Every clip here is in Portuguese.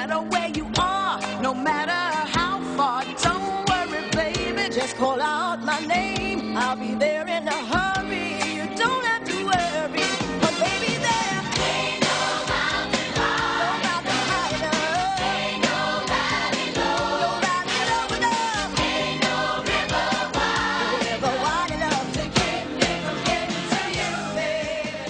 matter where you are, no matter how far. Don't worry, baby, just call out my name. I'll be there in a hurry. You don't have to worry, but baby, there ain't no mountain high, no mountain high enough. Ain't no valley low, no valley low enough. Ain't no river wide enough to keep me from getting to you, baby.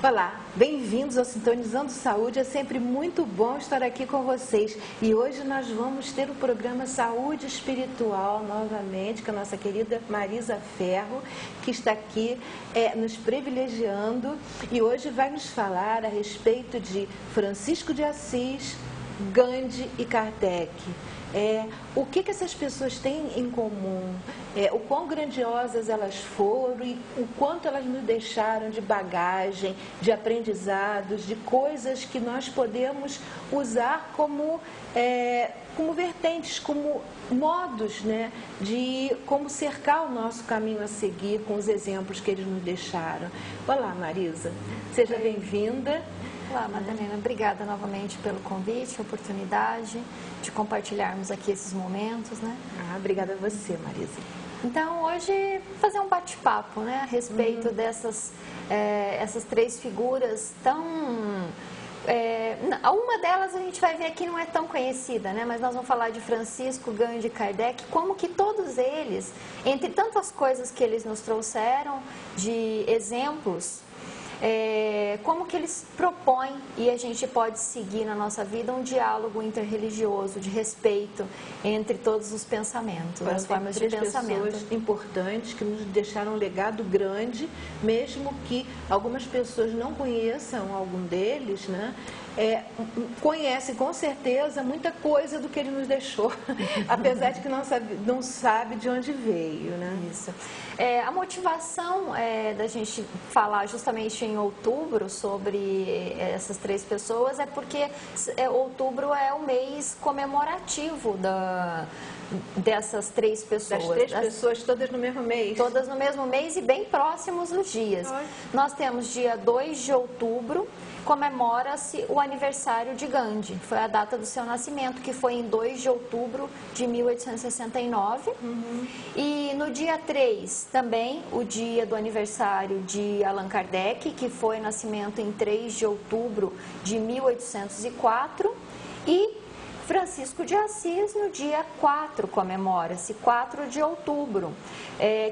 Olá, bem-vindos ao Sintonizando Saúde. É sempre muito bom estar aqui com vocês. E hoje nós vamos ter o programa Saúde Espiritual novamente com a nossa querida Marisa Ferro, que está aqui nos privilegiando. E hoje vai nos falar a respeito de Francisco de Assis, Gandhi e Kardec. O que essas pessoas têm em comum, o quão grandiosas elas foram e o quanto elas nos deixaram de bagagem, de aprendizados, de coisas que nós podemos usar como vertentes, como modos, né, de como cercar o nosso caminho a seguir com os exemplos que eles nos deixaram. Olá, Marisa, seja bem-vinda. Olá, Madalena, obrigada novamente pelo convite, a oportunidade de compartilharmos aqui esses momentos, né? Obrigada a você, Marisa. Então, hoje, fazer um bate-papo, né, a respeito dessas essas três figuras tão... uma delas a gente vai ver que não é tão conhecida, né? Mas nós vamos falar de Francisco, Gandhi e Kardec, como que todos eles, entre tantas coisas que eles nos trouxeram de exemplos, como que eles propõem e a gente pode seguir na nossa vida um diálogo interreligioso de respeito entre todos os pensamentos, as formas de pensamento. Pessoas importantes que nos deixaram um legado grande, mesmo que algumas pessoas não conheçam algum deles, né? Conhecem com certeza muita coisa do que ele nos deixou, apesar de que não sabe de onde veio, né? Isso. A motivação da gente falar justamente em outubro sobre essas três pessoas é porque outubro é o mês comemorativo dessas três pessoas. Das três pessoas todas no mesmo mês. Todas no mesmo mês e bem próximos os dias. Nós temos dia 2 de outubro, comemora-se o aniversário de Gandhi. Foi a data do seu nascimento, que foi em 2 de outubro de 1869. E no dia 3, também, o dia do aniversário de Allan Kardec, que foi nascimento em 3 de outubro de 1804. E Francisco de Assis, no dia 4, comemora-se, 4 de outubro,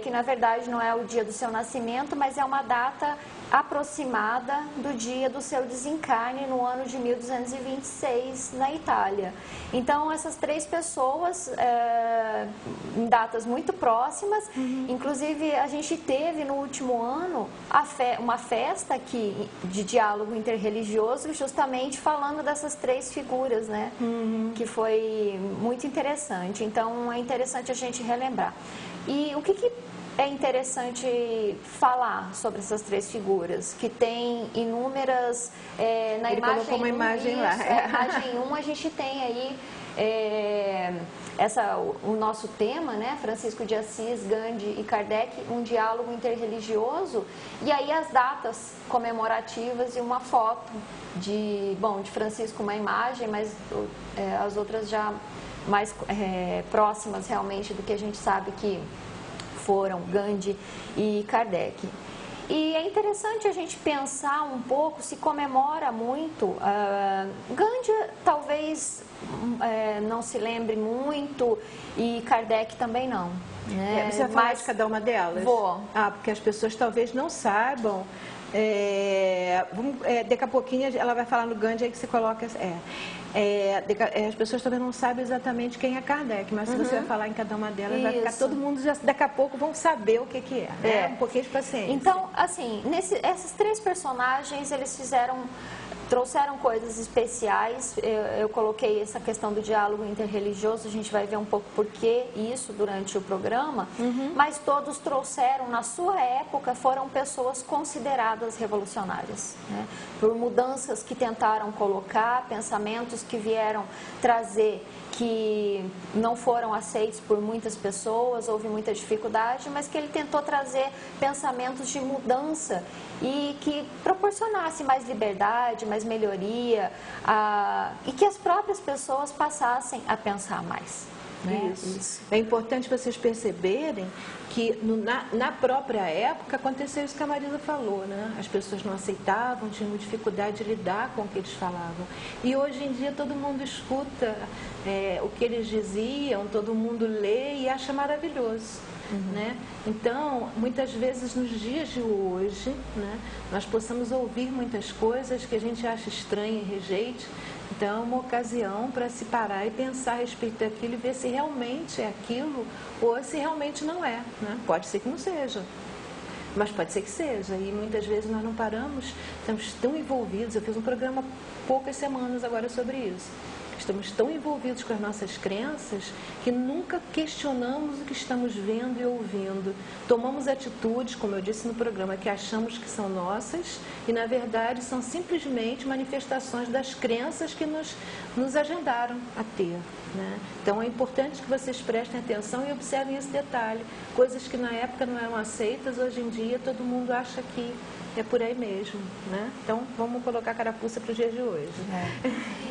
que na verdade não é o dia do seu nascimento, mas é uma data aproximada do dia do seu desencarne no ano de 1226 na Itália. Então, essas três pessoas, em datas muito próximas, inclusive a gente teve no último ano uma festa aqui de diálogo interreligioso, justamente falando dessas três figuras, né? Que foi muito interessante. Então, é interessante a gente relembrar. E o que é interessante falar sobre essas três figuras, que tem inúmeras... na Ele imagem colocou uma imagem lá. Na imagem 1, a gente tem aí o nosso tema, né? Francisco de Assis, Gandhi e Kardec, um diálogo interreligioso, e aí as datas comemorativas e uma foto de Francisco, uma imagem, mas as outras já mais próximas realmente do que a gente sabe que foram Gandhi e Kardec. E é interessante a gente pensar um pouco, se comemora muito. Gandhi talvez não se lembre muito e Kardec também não. Né? Você vai falar de cada uma delas? Vou. Porque as pessoas talvez não saibam. Daqui a pouquinho ela vai falar no Gandhi, aí que você coloca... as pessoas também não sabem exatamente quem é Kardec, mas se você vai falar em cada uma delas, vai ficar todo mundo, daqui a pouco vão saber o que é, né? Um pouquinho de paciência. Então, assim, esses três personagens, eles trouxeram coisas especiais. Eu coloquei essa questão do diálogo interreligioso, a gente vai ver um pouco por que isso durante o programa, mas todos trouxeram, na sua época, foram pessoas consideradas revolucionárias, né? Por mudanças que tentaram colocar, pensamentos que vieram trazer que não foram aceitos por muitas pessoas, houve muita dificuldade, mas que ele tentou trazer pensamentos de mudança e que proporcionasse mais liberdade, mais melhoria, e que as próprias pessoas passassem a pensar mais. Né? Isso. É importante vocês perceberem que na própria época aconteceu isso que a Marisa falou, né? As pessoas não aceitavam, tinham dificuldade de lidar com o que eles falavam. E hoje em dia todo mundo escuta o que eles diziam, todo mundo lê e acha maravilhoso. Né? Então, muitas vezes nos dias de hoje, né, nós possamos ouvir muitas coisas que a gente acha estranha e rejeite. Então, é uma ocasião para se parar e pensar a respeito daquilo e ver se realmente é aquilo ou se realmente não é. Né? Pode ser que não seja, mas pode ser que seja. E muitas vezes nós não paramos, estamos tão envolvidos. Eu fiz um programa há poucas semanas agora sobre isso. Estamos tão envolvidos com as nossas crenças que nunca questionamos o que estamos vendo e ouvindo. Tomamos atitudes, como eu disse no programa, que achamos que são nossas e, na verdade, são simplesmente manifestações das crenças que nos agendaram a ter. Né? Então, é importante que vocês prestem atenção e observem esse detalhe. Coisas que na época não eram aceitas, hoje em dia todo mundo acha que é por aí mesmo, né? Então, vamos colocar a carapuça para os dias de hoje.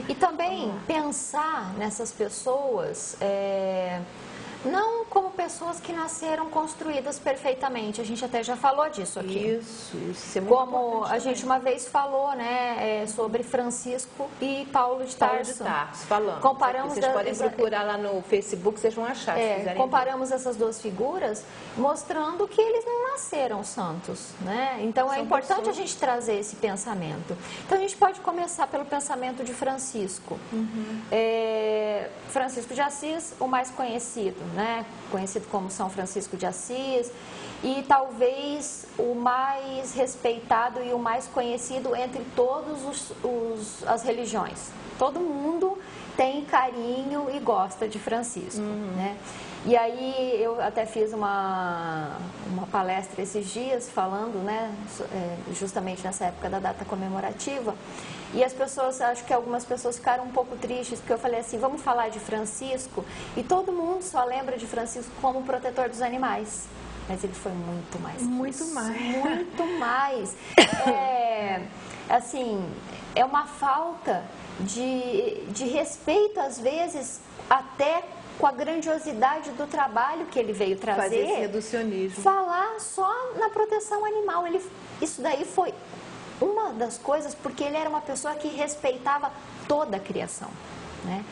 E também pensar nessas pessoas, não como pessoas que nasceram construídas perfeitamente. A gente até já falou disso aqui. Isso é muito como importante a gente também. uma vez falou, né, sobre Francisco e Paulo de Tarso. Falando. Comparamos vocês podem procurar lá no Facebook, vocês vão achar. Se quiserem comparamos essas duas figuras, mostrando que eles não nasceram santos, né? Então é São importante pessoas. a gente trazer esse pensamento. Então a gente pode começar pelo pensamento de Francisco. Francisco de Assis, o mais conhecido, né? Conhecido como São Francisco de Assis, e talvez o mais respeitado e o mais conhecido entre todas as religiões. Todo mundo tem carinho e gosta de Francisco, né? E aí eu até fiz uma palestra esses dias falando, né, justamente nessa época da data comemorativa, e as pessoas, acho que algumas pessoas ficaram um pouco tristes, porque eu falei assim, vamos falar de Francisco, e todo mundo só lembra de Francisco como protetor dos animais. Mas ele foi muito mais. Muito mais. Muito mais. Assim, é uma falta de respeito, às vezes, até com a grandiosidade do trabalho que ele veio trazer. Fazer esse reducionismo. Falar só na proteção animal. Isso daí foi uma das coisas, porque ele era uma pessoa que respeitava toda a criação, né?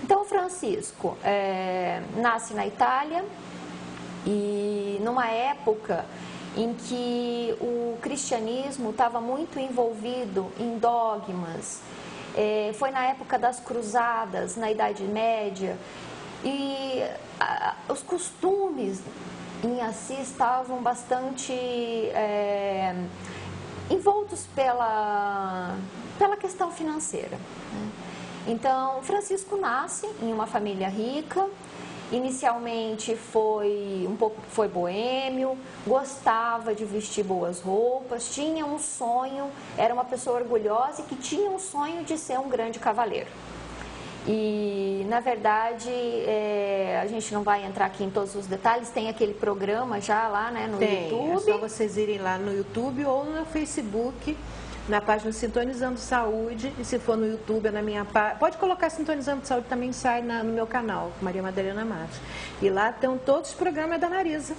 Então, Francisco nasce na Itália e numa época em que o cristianismo estava muito envolvido em dogmas. Foi na época das cruzadas, na Idade Média, e os costumes em Assis estavam bastante envoltos pela questão financeira, né? Então, Francisco nasce em uma família rica. Inicialmente foi boêmio, gostava de vestir boas roupas, tinha um sonho, era uma pessoa orgulhosa e que tinha um sonho de ser um grande cavaleiro. E, na verdade, a gente não vai entrar aqui em todos os detalhes, tem aquele programa já lá, né, no YouTube. É só vocês irem lá no YouTube ou no Facebook, na página Sintonizando Saúde, e se for no YouTube, é na minha página. Pode colocar Sintonizando Saúde, também sai no meu canal, Maria Madalena Matos. E lá estão todos os programas da Marisa.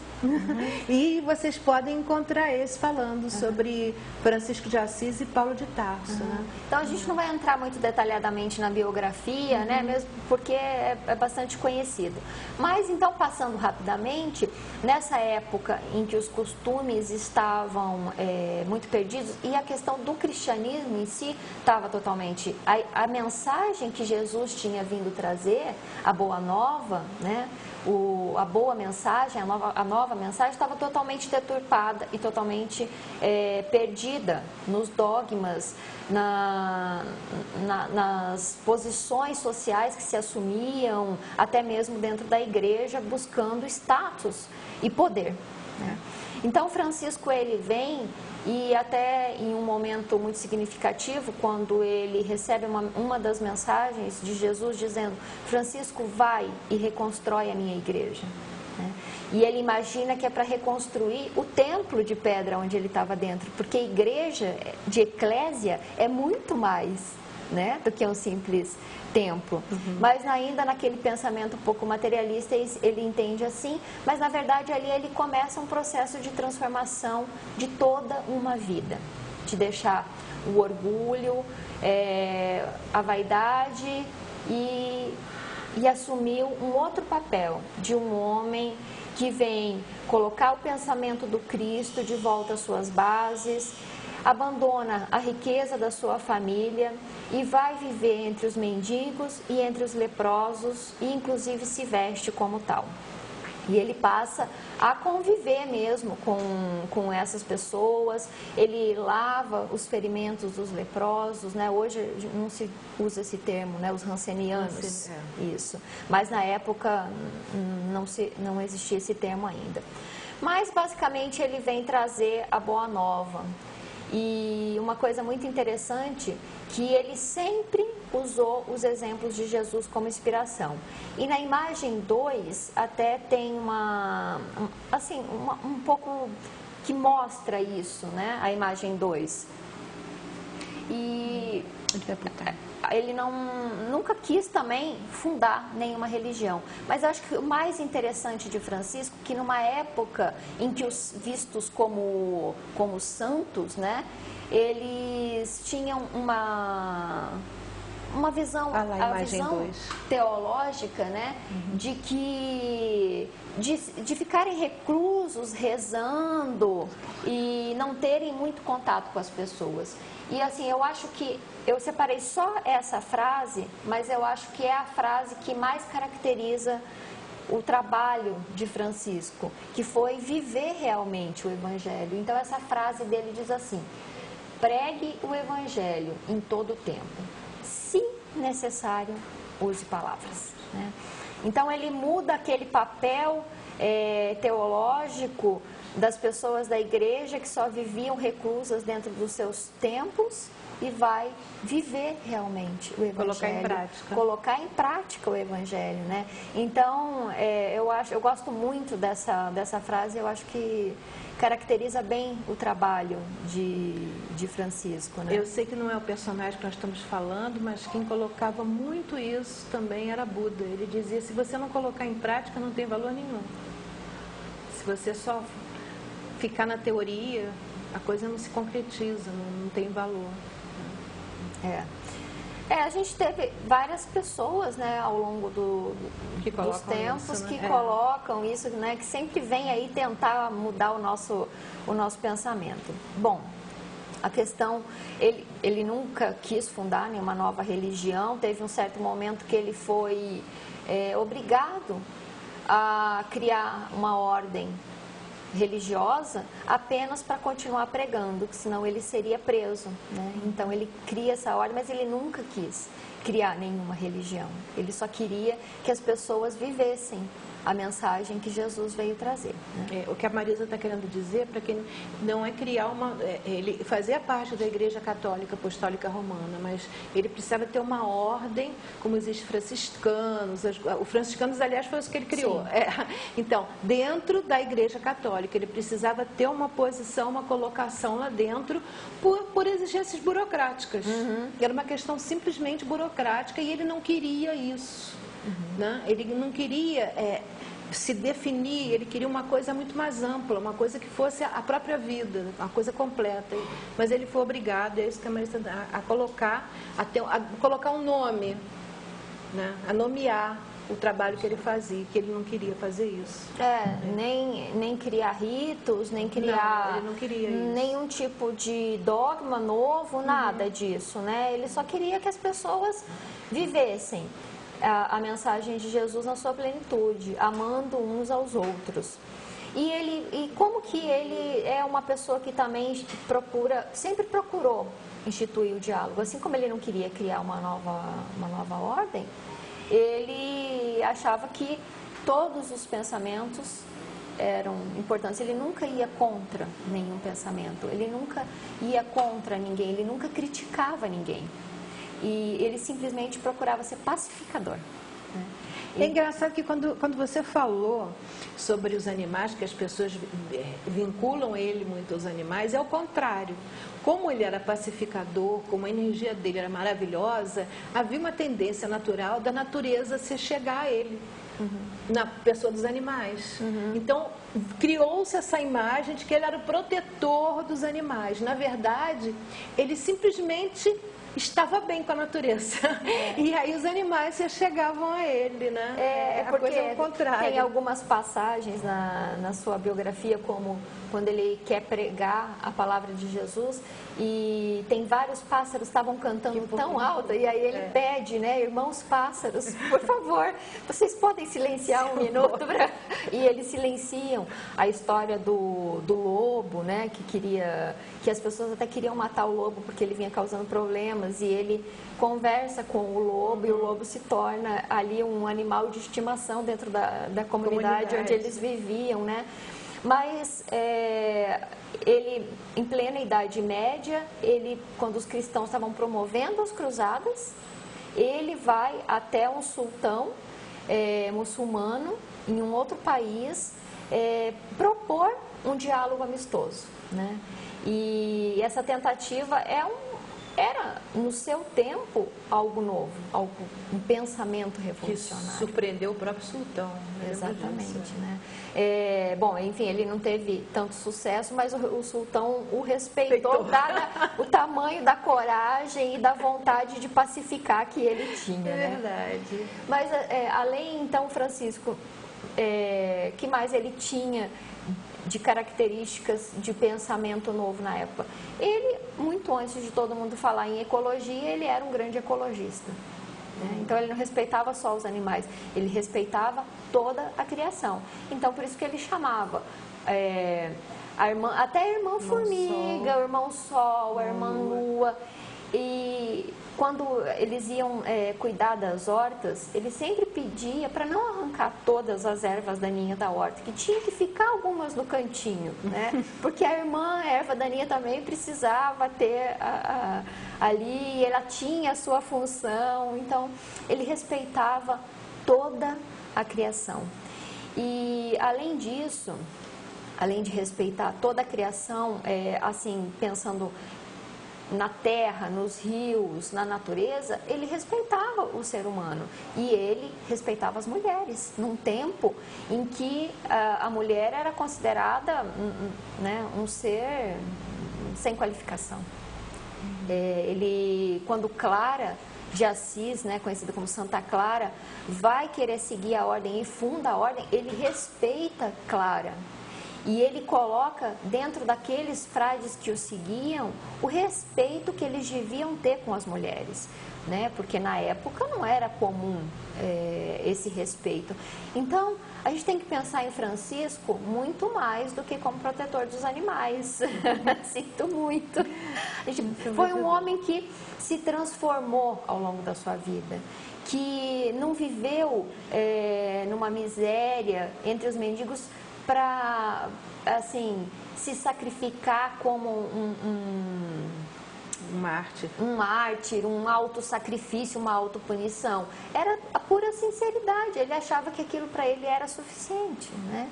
E vocês podem encontrar esse falando sobre Francisco de Assis e Paulo de Tarso. Né? Então a gente não vai entrar muito detalhadamente na biografia, né, mesmo porque é bastante conhecido. Mas então, passando rapidamente, nessa época em que os costumes estavam muito perdidos e a questão do cristianismo em si estava totalmente... A mensagem que Jesus tinha vindo trazer, a boa nova, né, a boa mensagem, a nova mensagem estava totalmente deturpada e totalmente perdida nos dogmas, nas posições sociais que se assumiam, até mesmo dentro da igreja, buscando status e poder, né? Então, Francisco, ele vem, e até em um momento muito significativo, quando ele recebe uma das mensagens de Jesus dizendo: Francisco, vai e reconstrói a minha igreja, né? E ele imagina que é para reconstruir o templo de pedra onde ele estava dentro, porque a igreja de eclésia é muito mais, né, do que um simples templo. Mas ainda naquele pensamento um pouco materialista, ele entende assim, mas na verdade ali ele começa um processo de transformação de toda uma vida, de deixar o orgulho, a vaidade e assumir um outro papel de um homem que vem colocar o pensamento do Cristo de volta às suas bases, abandona a riqueza da sua família e vai viver entre os mendigos e entre os leprosos, e inclusive se veste como tal. E ele passa a conviver mesmo com essas pessoas, ele lava os ferimentos dos leprosos, né? Hoje não se usa esse termo, né? Os rancenianos, isso. Mas na época não existia esse termo ainda. Mas basicamente ele vem trazer a boa nova. E uma coisa muito interessante, que ele sempre usou os exemplos de Jesus como inspiração. E na imagem 2 até tem um pouco que mostra isso, né? A imagem 2. E ele nunca quis também fundar nenhuma religião. Mas eu acho que o mais interessante de Francisco, que numa época em que os vistos como santos, né, eles tinham uma visão, a visão teológica, né, de que de ficarem reclusos, rezando e não terem muito contato com as pessoas. E assim, eu acho que eu separei só essa frase, mas eu acho que é a frase que mais caracteriza o trabalho de Francisco, que foi viver realmente o Evangelho. Então essa frase dele diz assim: pregue o Evangelho em todo o tempo, se necessário, use palavras, né? Então ele muda aquele papel teológico das pessoas da igreja que só viviam reclusas dentro dos seus templos e vai viver realmente o Evangelho. Colocar em prática o Evangelho, né? Então, eu gosto muito dessa frase, eu acho que caracteriza bem o trabalho de Francisco, né? Eu sei que não é o personagem que nós estamos falando, mas quem colocava muito isso também era Buda. Ele dizia: se você não colocar em prática, não tem valor nenhum. Se você só ficar na teoria, a coisa não se concretiza, não tem valor. A gente teve várias pessoas, né, ao longo dos tempos isso, né? Que colocam isso, né, que sempre vem aí tentar mudar o nosso pensamento. Bom, a questão, ele nunca quis fundar nenhuma nova religião, teve um certo momento que ele foi obrigado a criar uma ordem religiosa apenas para continuar pregando, que senão ele seria preso, né? Então ele cria essa ordem, mas ele nunca quis criar nenhuma religião. Ele só queria que as pessoas vivessem a mensagem que Jesus veio trazer, né? O que a Marisa está querendo dizer, para quem não é criar ele fazia parte da Igreja Católica Apostólica Romana, mas ele precisava ter uma ordem, como existe franciscanos, os franciscanos, aliás, foi isso que ele criou. Então, dentro da Igreja Católica, ele precisava ter uma posição, uma colocação lá dentro, por exigências burocráticas. Era uma questão simplesmente burocrática e ele não queria isso. Né? Ele não queria se definir, ele queria uma coisa muito mais ampla, uma coisa que fosse a própria vida, uma coisa completa. Mas ele foi obrigado, é isso que a Marisa dá, a colocar um nome, né? A nomear o trabalho que ele fazia, que ele não queria fazer isso. Nem criar ritos, nem criar ele não queria isso. Nenhum tipo de dogma novo, nada disso, né? Ele só queria que as pessoas vivessem a mensagem de Jesus na sua plenitude, amando uns aos outros. E como que ele é uma pessoa que também sempre procurou instituir o diálogo, assim como ele não queria criar uma nova ordem, ele achava que todos os pensamentos eram importantes. Ele nunca ia contra nenhum pensamento, ele nunca ia contra ninguém, ele nunca criticava ninguém. E ele simplesmente procurava ser pacificador, né? É engraçado que quando você falou sobre os animais, que as pessoas vinculam ele muito aos animais, é o contrário. Como ele era pacificador, como a energia dele era maravilhosa, havia uma tendência natural da natureza se chegar a ele, na pessoa dos animais. Então, criou-se essa imagem de que ele era o protetor dos animais. Na verdade, ele simplesmente estava bem com a natureza. E aí os animais se chegavam a ele, né? Porque a coisa é o contrário. tem algumas passagens na sua biografia, como quando ele quer pregar a palavra de Jesus, e tem vários pássaros que estavam cantando tão alto, e aí ele pede, né, irmãos pássaros, por favor, vocês podem silenciar um minuto? E eles silenciam. A história do lobo, né, que as pessoas até queriam matar o lobo porque ele vinha causando problemas, e ele conversa com o lobo, e o lobo se torna ali um animal de estimação dentro da comunidade onde eles viviam, né? Mas ele, em plena Idade Média, quando os cristãos estavam promovendo as cruzadas, ele vai até um sultão muçulmano em um outro país propor um diálogo amistoso, né? E essa tentativa era, no seu tempo, algo novo, um pensamento revolucionário. Que surpreendeu o próprio sultão. Exatamente, né? Bom, enfim, ele não teve tanto sucesso, mas o sultão o respeitou, dado o tamanho da coragem e da vontade de pacificar que ele tinha, né? Verdade. Mas, além, então, Francisco, que mais ele tinha de características de pensamento novo na época? Ele, muito antes de todo mundo falar em ecologia, ele era um grande ecologista, né? Então ele não respeitava só os animais, ele respeitava toda a criação. Então por isso que ele chamava até a irmã formiga, o irmão sol, a irmã lua. E quando eles iam cuidar das hortas, ele sempre pedia para não arrancar todas as ervas daninhas da horta, que tinha que ficar algumas no cantinho, né? Porque a irmã erva daninha também precisava ter ali, ela tinha a sua função. Então ele respeitava toda a criação. E além disso, além de respeitar toda a criação, assim, pensando na terra, nos rios, na natureza, ele respeitava o ser humano e ele respeitava as mulheres, num tempo em que a mulher era considerada um ser sem qualificação. Quando Clara de Assis, né, conhecida como Santa Clara, vai querer seguir a ordem e funda a ordem, ele respeita Clara. E ele coloca dentro daqueles frades que o seguiam o respeito que eles deviam ter com as mulheres, né? Porque na época não era comum esse respeito. Então, a gente tem que pensar em Francisco muito mais do que como protetor dos animais. Sinto muito. Foi um homem que se transformou ao longo da sua vida, que não viveu numa miséria entre os mendigos para, assim, se sacrificar como um mártir, um autossacrifício, uma autopunição. Era a pura sinceridade, ele achava que aquilo para ele era suficiente, né?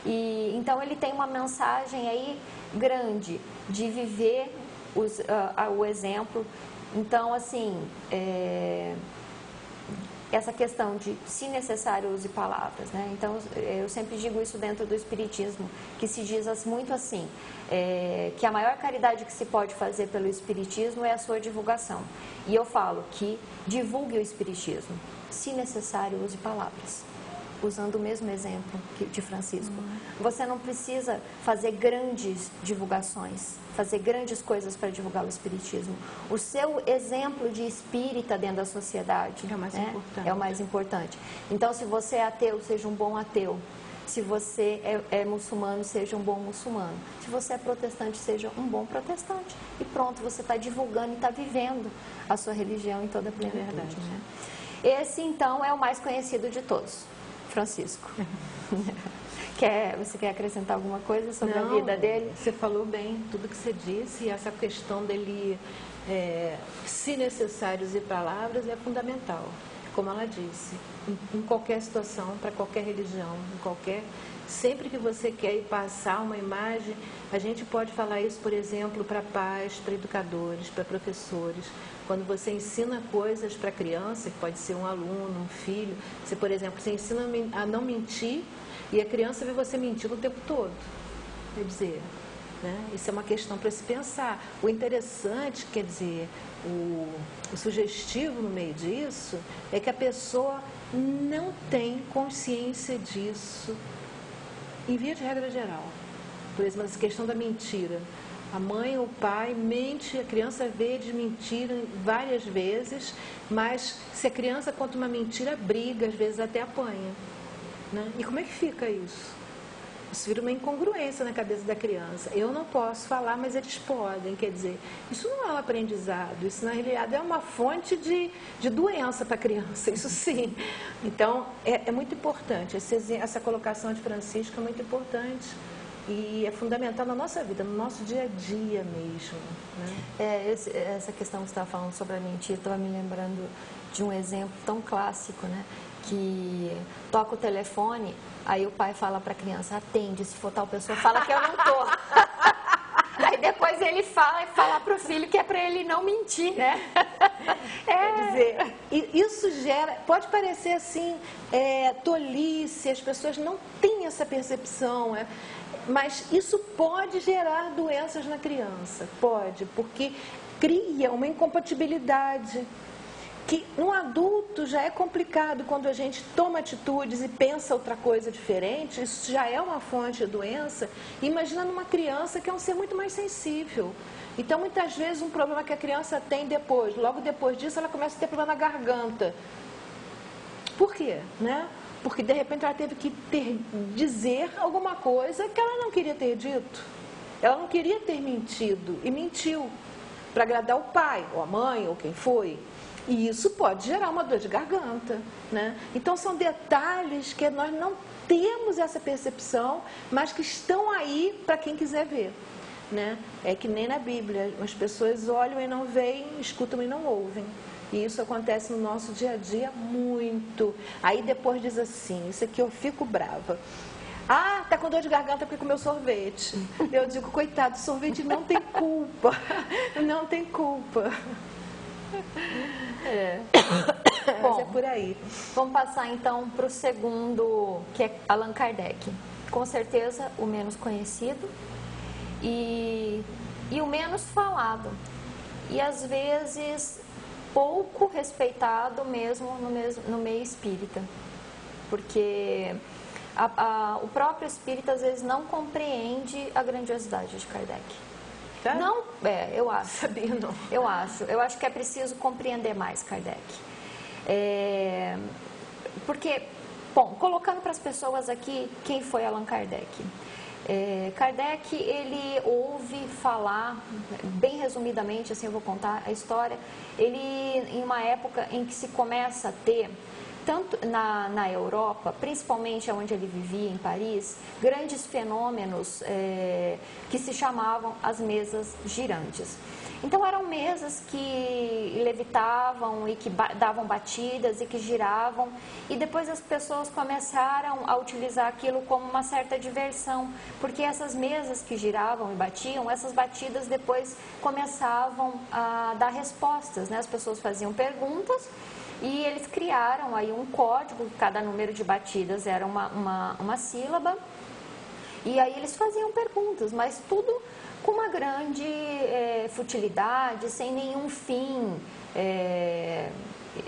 E então ele tem uma mensagem aí grande de viver o exemplo. Então, assim, essa questão de, se necessário, use palavras, né? Então, eu sempre digo isso dentro do Espiritismo, que se diz muito assim, que a maior caridade que se pode fazer pelo Espiritismo é a sua divulgação. E eu falo que divulgue o Espiritismo, se necessário, use palavras, usando o mesmo exemplo de Francisco. Você não precisa fazer grandes divulgações, fazer grandes coisas para divulgar o Espiritismo. O seu exemplo de espírita dentro da sociedade é o mais importante. É o mais importante. Então, se você é ateu, seja um bom ateu. Se você é muçulmano, seja um bom muçulmano. Se você é protestante, seja um bom protestante. E pronto, você está divulgando e está vivendo a sua religião em toda a plenitude, né? Esse, então, é o mais conhecido de todos, Francisco. Você quer acrescentar alguma coisa sobre a Não, vida dele? Você falou bem tudo que você disse, e essa questão dele, se necessário usar palavras, é fundamental. Como ela disse, em qualquer situação, para qualquer religião, sempre que você quer ir passar uma imagem, a gente pode falar isso, por exemplo, para pais, para educadores, para professores. Quando você ensina coisas para criança, que pode ser um aluno, um filho, você, por exemplo, você ensina a não mentir, e a criança vê você mentindo o tempo todo. Quer dizer, né? Isso é uma questão para se pensar. O interessante, quer dizer, o sugestivo no meio disso, é que a pessoa não tem consciência disso, em via de regra geral. Por exemplo, essa questão da mentira. A mãe ou o pai mente, a criança vê eles mentirem várias vezes, mas se a criança conta uma mentira, briga, às vezes até apanha. Né? E como é que fica isso? Isso vira uma incongruência na cabeça da criança. Eu não posso falar, mas eles podem. Quer dizer, isso não é um aprendizado, isso na realidade é uma fonte de doença para a criança, isso sim. Então, é muito importante, essa colocação de Francisco é muito importante e é fundamental na nossa vida, no nosso dia a dia mesmo. Né? Essa questão que você estava falando sobre a mentira, estava me lembrando de um exemplo tão clássico, né? Que toca o telefone, aí o pai fala para a criança, atende, se for tal pessoa, fala que eu não tô. Aí depois ele fala para o filho que é para ele não mentir, né? Quer dizer, isso gera, pode parecer assim, tolice, as pessoas não têm essa percepção, mas isso pode gerar doenças na criança, pode, porque cria uma incompatibilidade. Que no adulto já é complicado quando a gente toma atitudes e pensa outra coisa diferente, isso já é uma fonte de doença. Imagina numa criança que é um ser muito mais sensível. Então, muitas vezes, um problema que a criança tem logo depois disso, ela começa a ter problema na garganta. Por quê? Né? Porque, de repente, ela teve que dizer alguma coisa que ela não queria ter dito. Ela não queria ter mentido e mentiu para agradar o pai, ou a mãe, ou quem foi. E isso pode gerar uma dor de garganta, né? Então, são detalhes que nós não temos essa percepção, mas que estão aí para quem quiser ver, né? É que nem na Bíblia, as pessoas olham e não veem, escutam e não ouvem. E isso acontece no nosso dia a dia muito. Aí depois diz assim, isso aqui eu fico brava. Ah, tá com dor de garganta porque comeu sorvete. Eu digo, coitado, sorvete não tem culpa, não tem culpa. Bom, mas é por aí. Vamos passar então para o segundo, que é Allan Kardec. Com certeza o menos conhecido e o menos falado. E às vezes pouco respeitado mesmo no meio espírita. Porque o próprio espírita às vezes não compreende a grandiosidade de Kardec. Tá? Não, eu acho. Sabia, não. Eu acho que é preciso compreender mais Kardec. Porque, bom, colocando para as pessoas aqui quem foi Allan Kardec. Kardec, ele ouve falar, bem resumidamente, assim eu vou contar a história, ele, em uma época em que se começa a ter, tanto na Europa, principalmente onde ele vivia, em Paris, grandes fenômenos que se chamavam as mesas girantes. Então eram mesas que levitavam e que davam batidas e que giravam, e depois as pessoas começaram a utilizar aquilo como uma certa diversão, porque essas mesas que giravam e batiam, essas batidas depois começavam a dar respostas, né? As pessoas faziam perguntas e eles criaram aí um código, cada número de batidas era uma sílaba, e aí eles faziam perguntas, mas tudo com uma grande futilidade, sem nenhum fim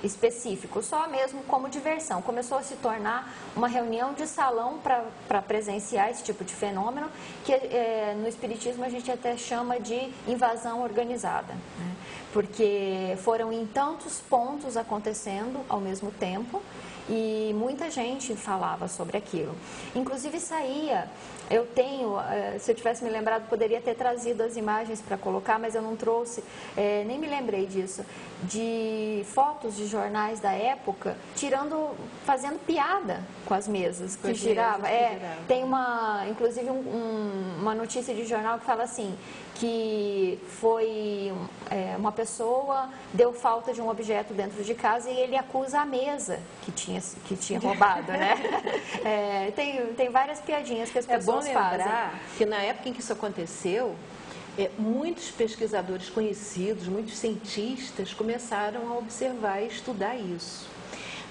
específico, só mesmo como diversão. Começou a se tornar uma reunião de salão para presenciar esse tipo de fenômeno, que no Espiritismo a gente até chama de invasão organizada, né? Porque foram em tantos pontos acontecendo ao mesmo tempo, e muita gente falava sobre aquilo. Inclusive saía Eu tenho, se eu tivesse me lembrado, poderia ter trazido as imagens para colocar, mas eu não trouxe, nem me lembrei disso, de fotos de jornais da época, fazendo piada com as mesas que girava. Tem inclusive uma notícia de jornal que fala assim, que foi uma pessoa deu falta de um objeto dentro de casa e ele acusa a mesa que tinha roubado, né? Tem várias piadinhas que as pessoas fazem. É bom lembrar que na época em que isso aconteceu, muitos pesquisadores conhecidos, muitos cientistas começaram a observar e estudar isso.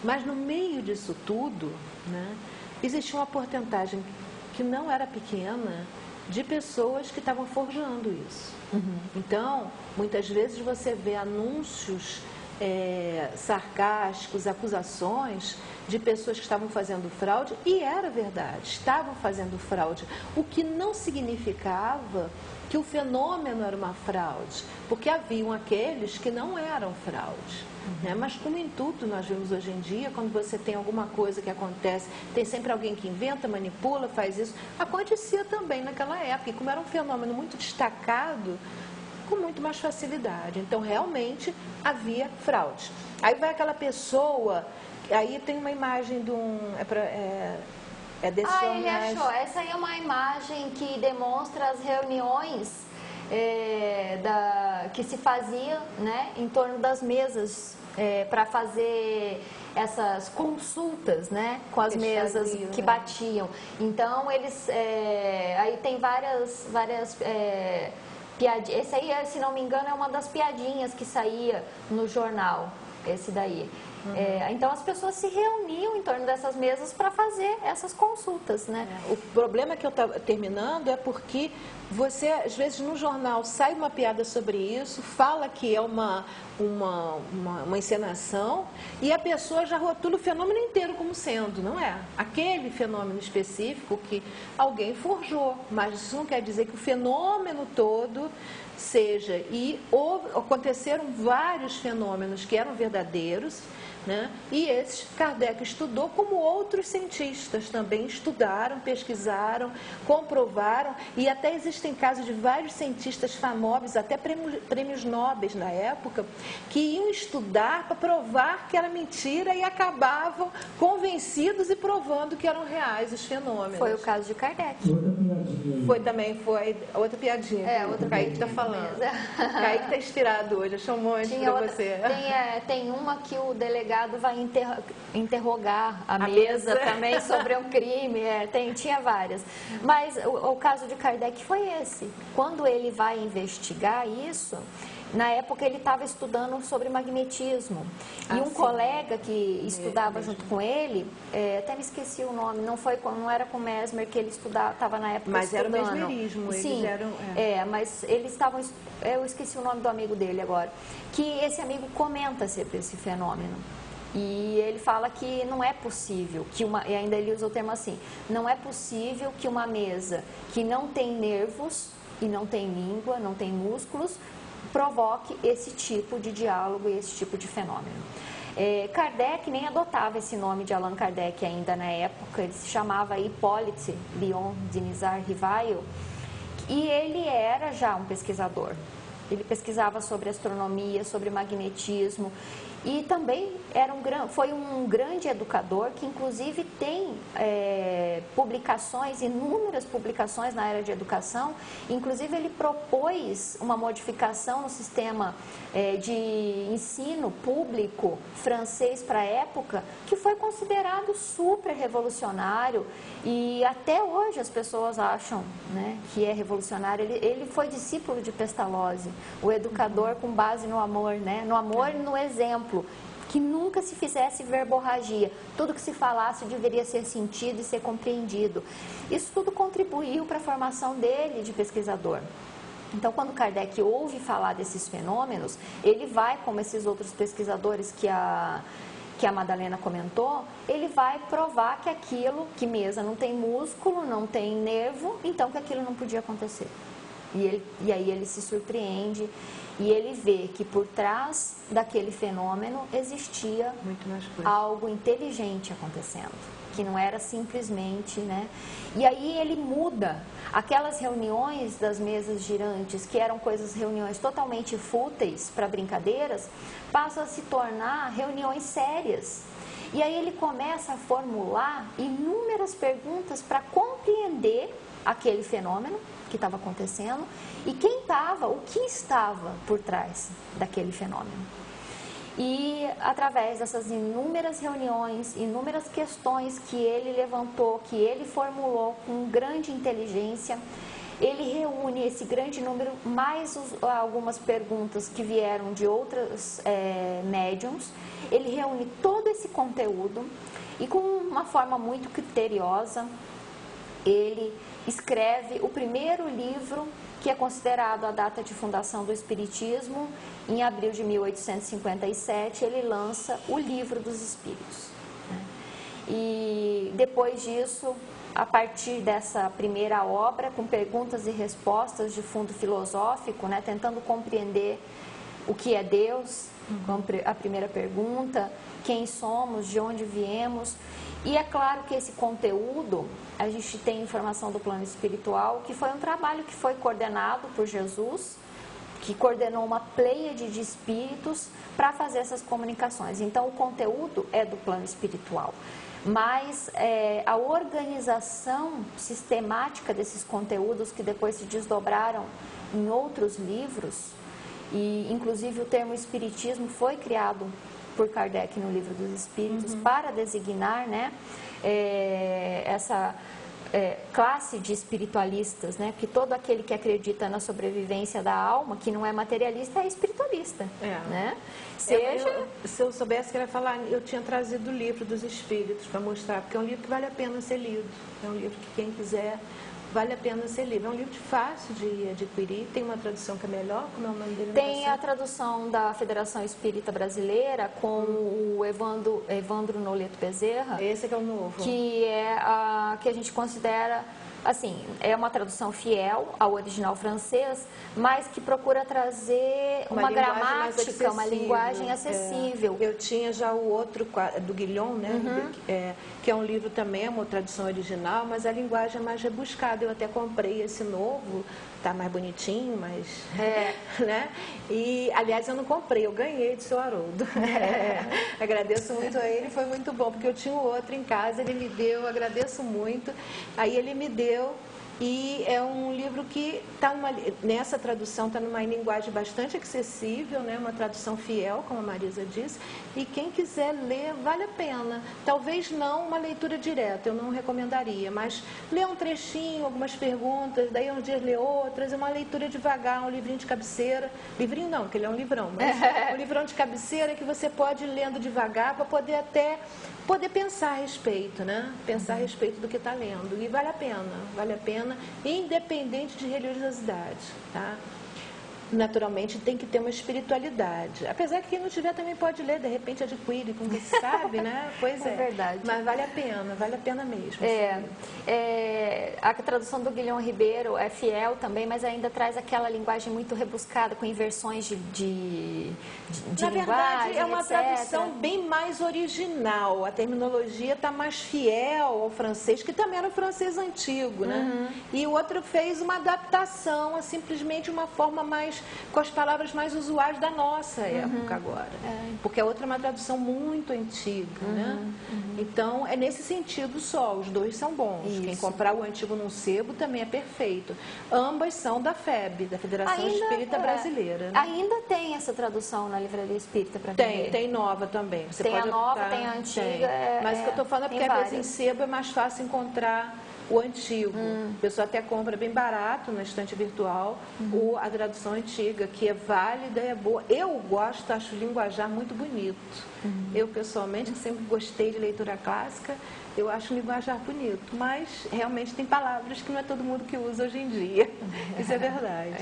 Mas no meio disso tudo, né, existia uma porcentagem que não era pequena de pessoas que estavam forjando isso. Então, muitas vezes você vê anúncios sarcásticos, acusações de pessoas que estavam fazendo fraude, e era verdade, estavam fazendo fraude, o que não significava que o fenômeno era uma fraude, porque haviam aqueles que não eram fraude. Mas como em tudo nós vemos hoje em dia, quando você tem alguma coisa que acontece, tem sempre alguém que inventa, manipula, faz isso. Acontecia também naquela época, e como era um fenômeno muito destacado, com muito mais facilidade. Então, realmente, havia fraude. Aí vai aquela pessoa, aí tem uma imagem de um... desse ele achou. Essa aí é uma imagem que demonstra as reuniões que se fazia, né, em torno das mesas para fazer essas consultas, né, com as mesas que batiam. Então, eles... aí tem várias piadinhas. Esse aí, se não me engano, é uma das piadinhas que saía no jornal, esse daí. Então as pessoas se reuniam em torno dessas mesas para fazer essas consultas, né? O problema que eu estava terminando é porque você, às vezes, no jornal sai uma piada sobre isso, fala que é uma encenação, e a pessoa já rotula o fenômeno inteiro como sendo, não é? Aquele fenômeno específico que alguém forjou, mas isso não quer dizer que o fenômeno todo seja. E aconteceram vários fenômenos que eram verdadeiros, né? E esses Kardec estudou, como outros cientistas também estudaram, pesquisaram, comprovaram, e até existem casos de vários cientistas famosos, até prêmios nobres na época, que iam estudar para provar que era mentira e acabavam convencidos e provando que eram reais os fenômenos. Foi o caso de Kardec. Foi outra piadinha. Outra Kaique está falando. Kaique está inspirado hoje, achou um monte para você. Tem uma que o delegado vai interrogar a mesa também sobre um crime, tinha várias. Mas o caso de Kardec foi esse. Quando ele vai investigar isso, na época ele estava estudando sobre magnetismo. E um colega que estudava junto com ele, até me esqueci o nome, não era com Mesmer que ele estava na época estudando. Mas era o mesmerismo. Sim, mas eles estavam... Eu esqueci o nome do amigo dele agora. Que esse amigo comenta sempre esse fenômeno. E ele fala que não é possível, e ainda ele usa o termo assim, não é possível que uma mesa que não tem nervos e não tem língua, não tem músculos, provoque esse tipo de diálogo e esse tipo de fenômeno. Kardec nem adotava esse nome de Allan Kardec ainda na época, ele se chamava Hippolyte Léon Denisard Rivail, e ele era já um pesquisador. Ele pesquisava sobre astronomia, sobre magnetismo, e também foi um grande educador que inclusive tem publicações, inúmeras publicações na área de educação. Inclusive ele propôs uma modificação no sistema de ensino público francês para a época, que foi considerado super revolucionário, e até hoje as pessoas acham, né, que é revolucionário. Ele foi discípulo de Pestalozzi, o educador com base no amor, né, no amor e no exemplo, que nunca se fizesse verborragia, tudo que se falasse deveria ser sentido e ser compreendido. Isso tudo contribuiu para a formação dele de pesquisador. Então, quando Kardec ouve falar desses fenômenos, ele vai, como esses outros pesquisadores que a Madalena comentou, ele vai provar que mesa não tem músculo, não tem nervo, então que aquilo não podia acontecer. E aí ele se surpreende e ele vê que por trás daquele fenômeno existia algo inteligente acontecendo, que não era simplesmente, né? E aí ele muda aquelas reuniões das mesas girantes, que eram reuniões totalmente fúteis para brincadeiras, passam a se tornar reuniões sérias. E aí ele começa a formular inúmeras perguntas para compreender aquele fenômeno que estava acontecendo e o que estava por trás daquele fenômeno. E através dessas inúmeras reuniões, inúmeras questões que ele levantou, que ele formulou com grande inteligência, ele reúne esse grande número, mais algumas perguntas que vieram de outras médiums, ele reúne todo esse conteúdo e com uma forma muito criteriosa, ele escreve o primeiro livro que é considerado a data de fundação do Espiritismo. Em abril de 1857, ele lança o Livro dos Espíritos. E depois disso, a partir dessa primeira obra, com perguntas e respostas de fundo filosófico, né, tentando compreender o que é Deus, a primeira pergunta, quem somos, de onde viemos. E é claro que esse conteúdo, a gente tem informação do plano espiritual, que foi um trabalho que foi coordenado por Jesus, que coordenou uma pleiade de espíritos para fazer essas comunicações. Então, o conteúdo é do plano espiritual. Mas a organização sistemática desses conteúdos, que depois se desdobraram em outros livros, e inclusive o termo espiritismo foi criado por Kardec no Livro dos Espíritos para designar, né, essa classe de espiritualistas, né? Porque todo aquele que acredita na sobrevivência da alma, que não é materialista, é espiritualista, né? Se eu soubesse que era falar, eu tinha trazido o Livro dos Espíritos para mostrar, porque é um livro que vale a pena ser lido, é um livro que quem quiser vale a pena ser lido. É um livro fácil de adquirir, tem uma tradução que é melhor, como é o nome dele? Tem a tradução da Federação Espírita Brasileira com o Evandro Noleto Bezerra. Esse que é o novo. Que é a que a gente considera, assim, é uma tradução fiel ao original francês, mas que procura trazer uma gramática, uma linguagem acessível. Eu tinha já o outro do Guillon, né? Que é um livro também, é uma tradução original, mas a linguagem é mais rebuscada. Eu até comprei esse novo, tá mais bonitinho, mas... né? E, aliás, eu não comprei, eu ganhei do seu Haroldo. Agradeço muito a ele, foi muito bom, porque eu tinha o outro em casa, ele me deu, agradeço muito. Aí ele me deu, e é um livro que está nessa tradução, está numa linguagem bastante acessível, né? Uma tradução fiel, como a Marisa disse, e quem quiser ler, vale a pena. Talvez não uma leitura direta, eu não recomendaria, mas ler um trechinho, algumas perguntas, daí uns dias ler outras, é uma leitura devagar, um livrinho de cabeceira. Livrinho não, porque ele é um livrão, mas um livrão de cabeceira que você pode ir lendo devagar para poder pensar a respeito, né? Pensar a respeito do que está lendo. E vale a pena, independente de religiosidade, tá? Naturalmente tem que ter uma espiritualidade. Apesar que quem não tiver também pode ler, de repente adquire, como você sabe, né? Pois é. É verdade. Mas vale a pena mesmo. A tradução do Guilhom Ribeiro é fiel também, mas ainda traz aquela linguagem muito rebuscada, com inversões de Na linguagem, verdade, é uma etc. tradução bem mais original. A terminologia está mais fiel ao francês, que também era o francês antigo, né? E o outro fez uma adaptação, simplesmente uma forma mais, com as palavras mais usuais da nossa época agora. Porque a outra é uma tradução muito antiga, né? Então, é nesse sentido só, os dois são bons. Isso. Quem comprar o antigo num sebo também é perfeito. Ambas são da FEB, da Federação Espírita Brasileira. Né? Ainda tem essa tradução na Livraria Espírita para vender? Tem nova também. Você tem pode a nova, optar, tem a antiga. Mas o que eu estou falando é porque às vezes em sebo é mais fácil encontrar o antigo. A pessoa até compra bem barato na estante virtual a tradução antiga, que é válida, é boa. Eu gosto, acho o linguajar muito bonito. Eu, pessoalmente, que sempre gostei de leitura clássica, eu acho o linguajar bonito. Mas, realmente, tem palavras que não é todo mundo que usa hoje em dia. Isso é verdade.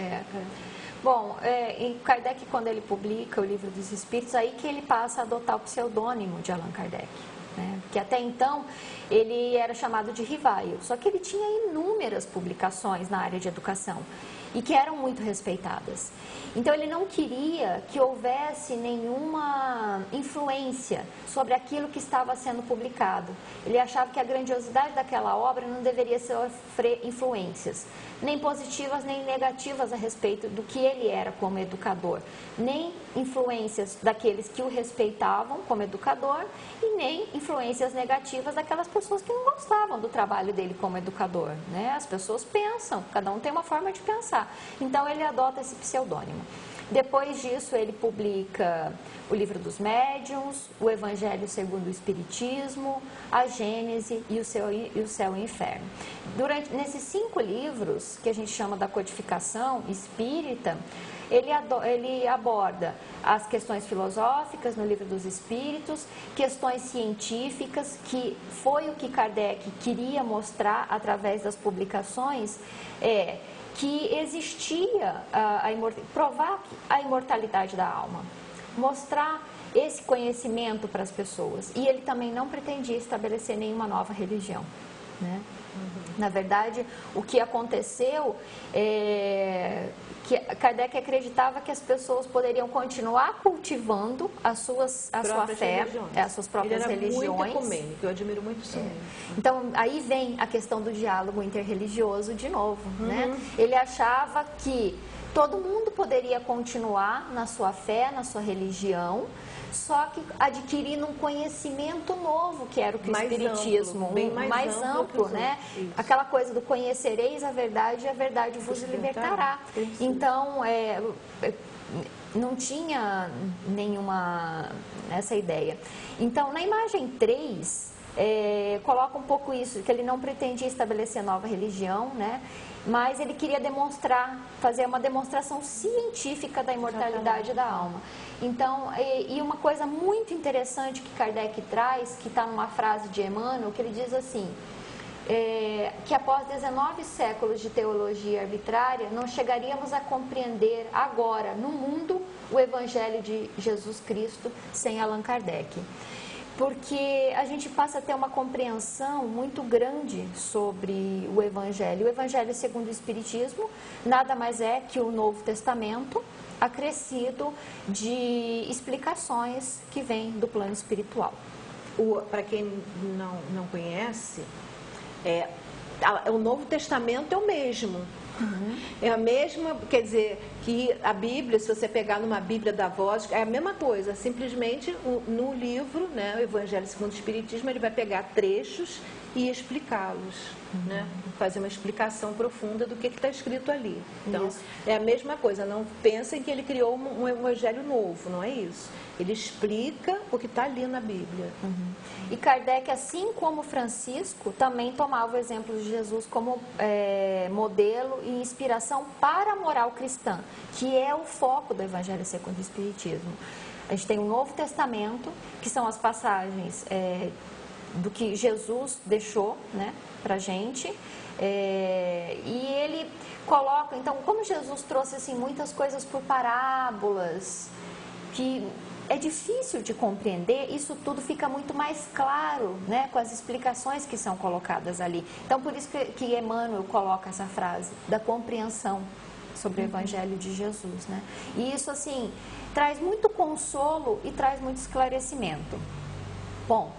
Bom, em Kardec, quando ele publica o Livro dos Espíritos, aí que ele passa a adotar o pseudônimo de Allan Kardec. né? Porque até então ele era chamado de Rivaio, só que ele tinha inúmeras publicações na área de educação e que eram muito respeitadas. Então ele não queria que houvesse nenhuma influência sobre aquilo que estava sendo publicado. Ele achava que a grandiosidade daquela obra não deveria sofrer influências, nem positivas nem negativas a respeito do que ele era como educador, nem influências daqueles que o respeitavam como educador e nem influências negativas daquelas pessoas que não gostavam do trabalho dele como educador, né? As pessoas pensam, cada um tem uma forma de pensar. Então ele adota esse pseudônimo. Depois disso ele publica o Livro dos Médiuns, o Evangelho segundo o Espiritismo, a Gênese e o Céu e o Inferno. Nesses 5 livros, que a gente chama da codificação espírita, ele aborda as questões filosóficas no Livro dos Espíritos, questões científicas, que foi o que Kardec queria mostrar através das publicações, que existia, provar a imortalidade da alma, mostrar esse conhecimento para as pessoas. E ele também não pretendia estabelecer nenhuma nova religião, né? Na verdade, o que aconteceu é que Kardec acreditava que as pessoas poderiam continuar cultivando a sua fé, as suas próprias religiões. Ele era muito ecumênico, eu admiro muito isso mesmo. Então, aí vem a questão do diálogo interreligioso de novo, né? Ele achava que todo mundo poderia continuar na sua fé, na sua religião, só que adquirindo um conhecimento novo, que era o que o Espiritismo, bem mais amplo, né? Isso. Aquela coisa do conhecereis a verdade e a verdade vos libertará. Então, não tinha nenhuma essa ideia. Então, na imagem 3, coloca um pouco isso, que ele não pretendia estabelecer nova religião, né? Mas ele queria fazer uma demonstração científica da imortalidade da alma. Então, e uma coisa muito interessante que Kardec traz, que está numa frase de Emmanuel, que ele diz assim, que após 19 séculos de teologia arbitrária, não chegaríamos a compreender agora, no mundo, o Evangelho de Jesus Cristo sem Allan Kardec. Porque a gente passa a ter uma compreensão muito grande sobre o Evangelho. O Evangelho segundo o Espiritismo nada mais é que o Novo Testamento acrescido de explicações que vêm do plano espiritual. Para quem não conhece, o Novo Testamento é o mesmo. É a mesma, quer dizer, que a Bíblia, se você pegar numa Bíblia da Voz, é a mesma coisa, simplesmente no livro, né, o Evangelho segundo o Espiritismo, ele vai pegar trechos e explicá-los, né, fazer uma explicação profunda do que está escrito ali. Então, é a mesma coisa, não pensem que ele criou um Evangelho novo, não é isso. Ele explica o que está ali na Bíblia. E Kardec, assim como Francisco, também tomava o exemplo de Jesus como modelo e inspiração para a moral cristã, que é o foco do Evangelho segundo o Espiritismo. A gente tem o Novo Testamento, que são as passagens do que Jesus deixou, né, para a gente. E ele coloca, então, como Jesus trouxe assim, muitas coisas por parábolas, que é difícil de compreender, isso tudo fica muito mais claro, né, com as explicações que são colocadas ali. Então, por isso que Emmanuel coloca essa frase da compreensão sobre o Evangelho de Jesus, né? E isso, assim, traz muito consolo e traz muito esclarecimento. Bom,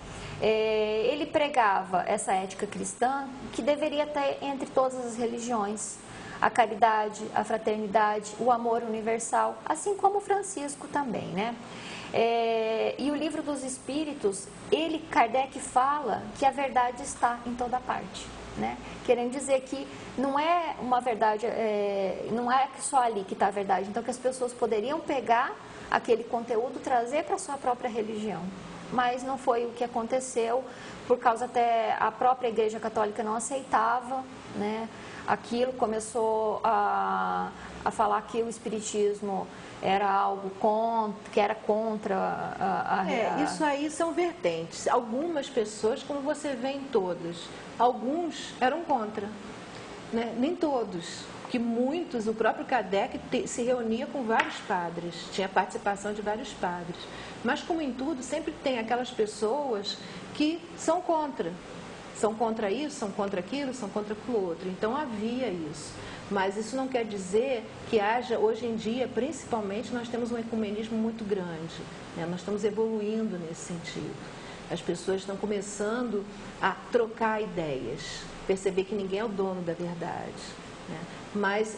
ele pregava essa ética cristã que deveria ter entre todas as religiões. A caridade, a fraternidade, o amor universal, assim como Francisco também, né? E o Livro dos Espíritos, Kardec fala que a verdade está em toda parte, né? Querendo dizer que não é uma verdade, não é só ali que está a verdade. Então, que as pessoas poderiam pegar aquele conteúdo, trazer para a sua própria religião. Mas não foi o que aconteceu, por causa até a própria Igreja Católica não aceitava, né? Aquilo, começou a falar que o Espiritismo era algo que era contra Isso aí são vertentes. Algumas pessoas, como você vê em todas, alguns eram contra, né? Nem todos, que muitos, o próprio Kardec se reunia com vários padres, tinha participação de vários padres. Mas, como em tudo, sempre tem aquelas pessoas que são contra. São contra isso, são contra aquilo, são contra aquilo outro. Então havia isso. Mas isso não quer dizer que haja, hoje em dia, principalmente, nós temos um ecumenismo muito grande, né? Nós estamos evoluindo nesse sentido. As pessoas estão começando a trocar ideias, perceber que ninguém é o dono da verdade, né? Mas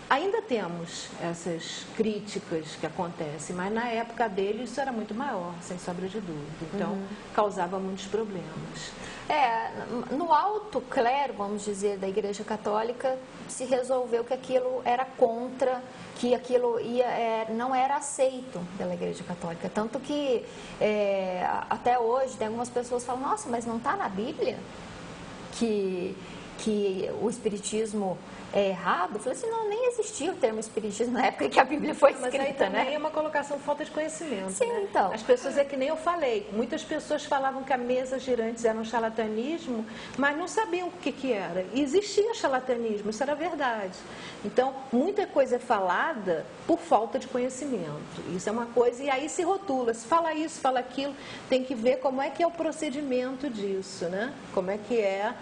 ainda temos essas críticas que acontecem, mas na época dele isso era muito maior, sem sombra de dúvida. Então, causava muitos problemas. No alto clero, vamos dizer, da Igreja Católica, se resolveu que aquilo era contra, que aquilo não era aceito pela Igreja Católica. Tanto que até hoje tem algumas pessoas que falam, nossa, mas não está na Bíblia que o Espiritismo é errado? Eu falei assim, não, nem existia o termo Espiritismo na época que a Bíblia foi escrita, mas aí também né? é uma colocação de falta de conhecimento, Sim, né? então. As pessoas, é que nem eu falei, muitas pessoas falavam que a mesa girante era um charlatanismo, mas não sabiam o que era. E existia charlatanismo, isso era verdade. Então, muita coisa é falada por falta de conhecimento. Isso é uma coisa, e aí se rotula, se fala isso, fala aquilo, tem que ver como é que é o procedimento disso, né? Como é que é...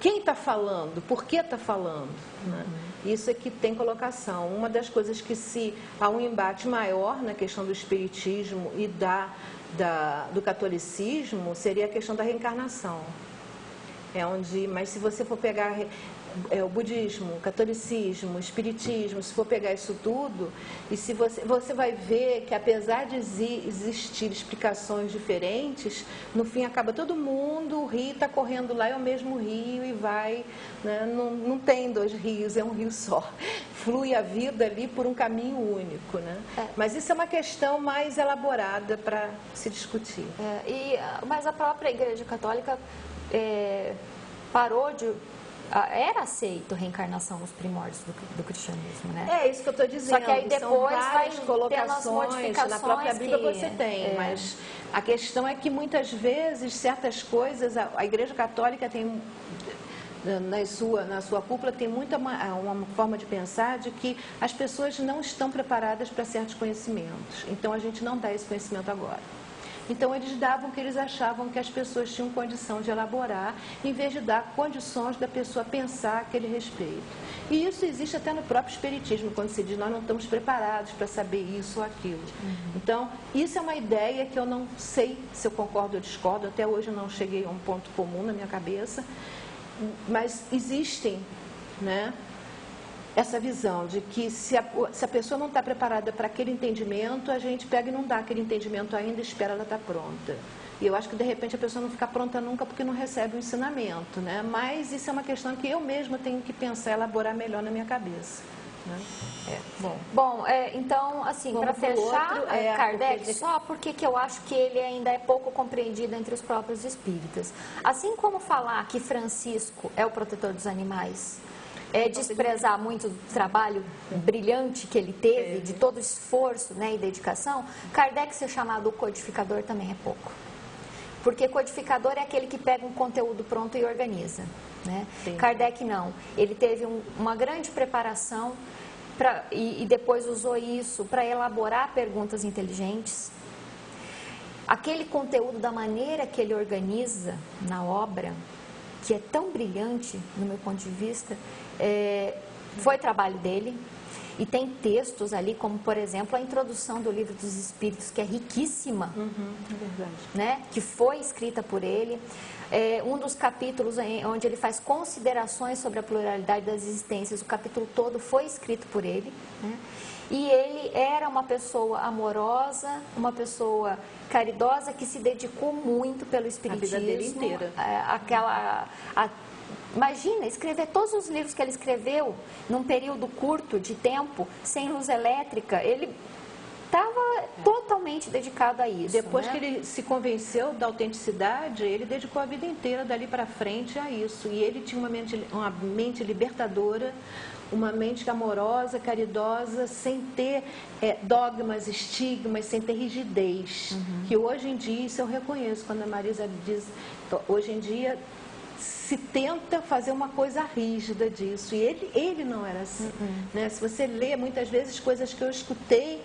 Quem está falando, por que está falando, né? Isso é que tem colocação. Uma das coisas que há um embate maior na questão do espiritismo e do catolicismo seria a questão da reencarnação. Mas se você for pegar o budismo, o catolicismo, o espiritismo, se for pegar isso tudo, e se você vai ver que apesar de existir explicações diferentes, no fim acaba todo mundo, o rio está correndo lá, é o mesmo rio e vai, né? Não tem dois rios, é um rio só. Flui a vida ali por um caminho único, né? Mas isso é uma questão mais elaborada para se discutir. Mas a própria Igreja Católica parou de... Era aceito a reencarnação nos primórdios do cristianismo, né? É isso que eu estou dizendo. Só que aí depois são várias vai colocações, na própria Bíblia você tem, mas a questão é que muitas vezes certas coisas, a Igreja Católica tem, na sua cúpula, tem uma forma de pensar de que as pessoas não estão preparadas para certos conhecimentos. Então a gente não dá esse conhecimento agora. Então, eles davam o que eles achavam que as pessoas tinham condição de elaborar, em vez de dar condições da pessoa pensar aquele respeito. E isso existe até no próprio espiritismo, quando se diz nós não estamos preparados para saber isso ou aquilo. Então, isso é uma ideia que eu não sei se eu concordo ou discordo, até hoje eu não cheguei a um ponto comum na minha cabeça, mas existem, né? Essa visão de que se a pessoa não está preparada para aquele entendimento, a gente pega e não dá aquele entendimento ainda e espera ela estar pronta. E eu acho que de repente a pessoa não fica pronta nunca porque não recebe o ensinamento, né? Mas isso é uma questão que eu mesma tenho que pensar, elaborar melhor na minha cabeça, né? Bom, então, assim, para fechar, Kardec, só porque que eu acho que ele ainda é pouco compreendido entre os próprios espíritas. Assim como falar que Francisco é o protetor dos animais, desprezar muito do trabalho brilhante que ele teve, de todo o esforço, né, e dedicação, Kardec ser chamado codificador também é pouco. Porque codificador é aquele que pega um conteúdo pronto e organiza, né? Kardec não. Ele teve uma grande preparação e depois usou isso para elaborar perguntas inteligentes. Aquele conteúdo, da maneira que ele organiza na obra, que é tão brilhante, no meu ponto de vista, foi trabalho dele. E tem textos ali, como, por exemplo, a introdução do Livro dos Espíritos, que é riquíssima, é verdade, né? Que foi escrita por ele. Um dos capítulos onde ele faz considerações sobre a pluralidade das existências, o capítulo todo foi escrito por ele, né? E ele era uma pessoa amorosa, uma pessoa caridosa, que se dedicou muito pelo espiritismo. A vida dele inteira. Imagina, escrever todos os livros que ele escreveu num período curto de tempo, sem luz elétrica. Ele estava totalmente dedicado a isso. Depois, né? que ele se convenceu da autenticidade, ele dedicou a vida inteira dali para frente a isso. E ele tinha uma mente libertadora, uma mente amorosa, caridosa, sem ter dogmas, estigmas, sem ter rigidez. Que hoje em dia, isso eu reconheço, quando a Marisa diz, hoje em dia se tenta fazer uma coisa rígida disso, e ele não era assim, né? Se você lê muitas vezes coisas que eu escutei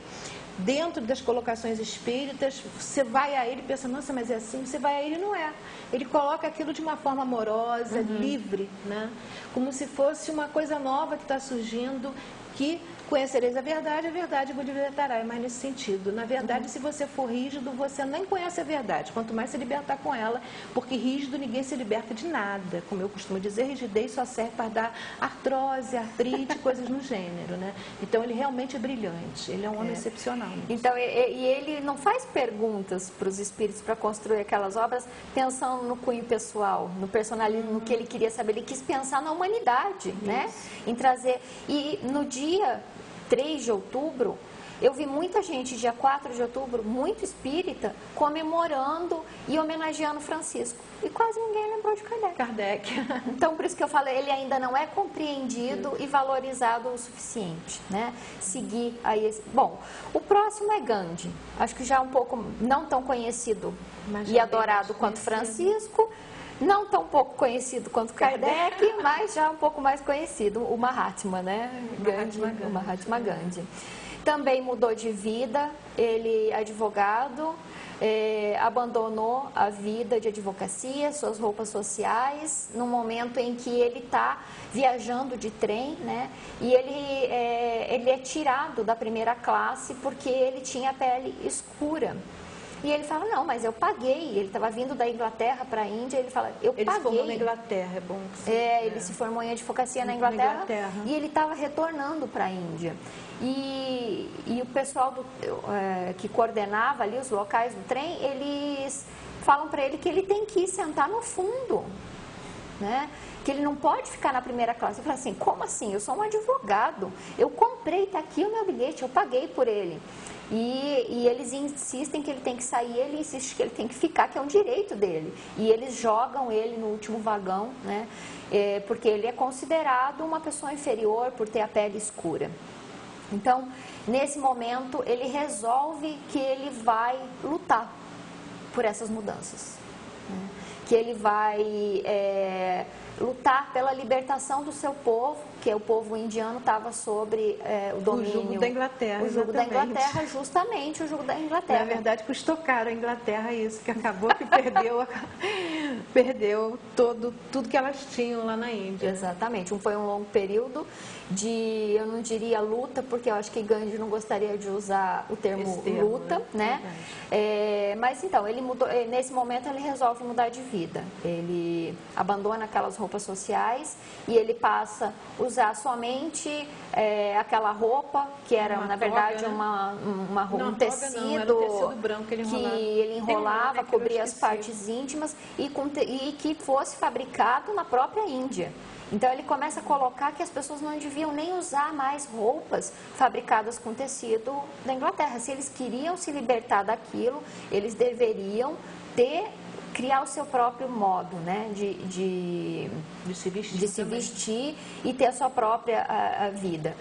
dentro das colocações espíritas, você vai a ele e pensa, nossa, mas é assim? Você vai a ele e não é. Ele coloca aquilo de uma forma amorosa, livre, né? Como se fosse uma coisa nova que está surgindo, que conhecereis a verdade vos libertará. É mais nesse sentido. Na verdade, se você for rígido, você nem conhece a verdade, quanto mais se libertar com ela, porque rígido ninguém se liberta de nada. Como eu costumo dizer, rigidez só serve para dar artrose, artrite, coisas no gênero, né? Então, ele realmente é brilhante, ele é um homem excepcional. Então, e ele não faz perguntas para os espíritos para construir aquelas obras pensando no cunho pessoal, no personalismo, no que ele queria saber. Ele quis pensar na humanidade, né? Em trazer... E no dia 3 de outubro, eu vi muita gente, dia 4 de outubro, muito espírita, comemorando e homenageando Francisco. E quase ninguém lembrou de Kardec. Então, por isso que eu falei, ele ainda não é compreendido e valorizado o suficiente, né? Seguir aí esse... Bom, o próximo é Gandhi. Acho que já um pouco não tão conhecido e adorado quanto Francisco. Não tão pouco conhecido quanto Kardec, mas já um pouco mais conhecido, o Mahatma, né? O Mahatma Gandhi. Também mudou de vida, ele advogado, abandonou a vida de advocacia, suas roupas sociais, no momento em que ele está viajando de trem, né? E ele é tirado da primeira classe porque ele tinha a pele escura. E ele fala, não, mas eu paguei. Ele estava vindo da Inglaterra para a Índia, ele fala, eu paguei. Ele se formou na Inglaterra, é bom. Ele se formou em advocacia na Inglaterra. E ele estava retornando para a Índia. E o pessoal que coordenava ali os locais do trem, eles falam para ele que ele tem que ir sentar no fundo, né? Que ele não pode ficar na primeira classe. Eu falei assim, como assim? Eu sou um advogado, eu comprei, está aqui o meu bilhete, eu paguei por ele. E eles insistem que ele tem que sair, ele insiste que ele tem que ficar, que é um direito dele. E eles jogam ele no último vagão, né? Porque ele é considerado uma pessoa inferior por ter a pele escura. Então, nesse momento, ele resolve que ele vai lutar por essas mudanças, né? Que ele vai lutar pela libertação do seu povo, que o povo indiano estava sobre o domínio... O jugo da Inglaterra, o jugo da Inglaterra, justamente o jugo da Inglaterra. Na verdade, custou caro a Inglaterra isso, que acabou que perdeu tudo que elas tinham lá na Índia. Exatamente, foi um longo período de, eu não diria luta, porque eu acho que Gandhi não gostaria de usar o termo luta, né? Mas então, ele mudou, nesse momento ele resolve mudar de vida. Ele abandona aquelas roupas sociais e ele passa a usar somente aquela roupa, que era, na verdade, um tecido branco que ele enrolava, cobria as partes íntimas e que fosse fabricado na própria Índia. Então, ele começa a colocar que as pessoas não deviam nem usar mais roupas fabricadas com tecido da Inglaterra. Se eles queriam se libertar daquilo, eles deveriam criar o seu próprio modo, né, de se vestir e ter a sua própria vida.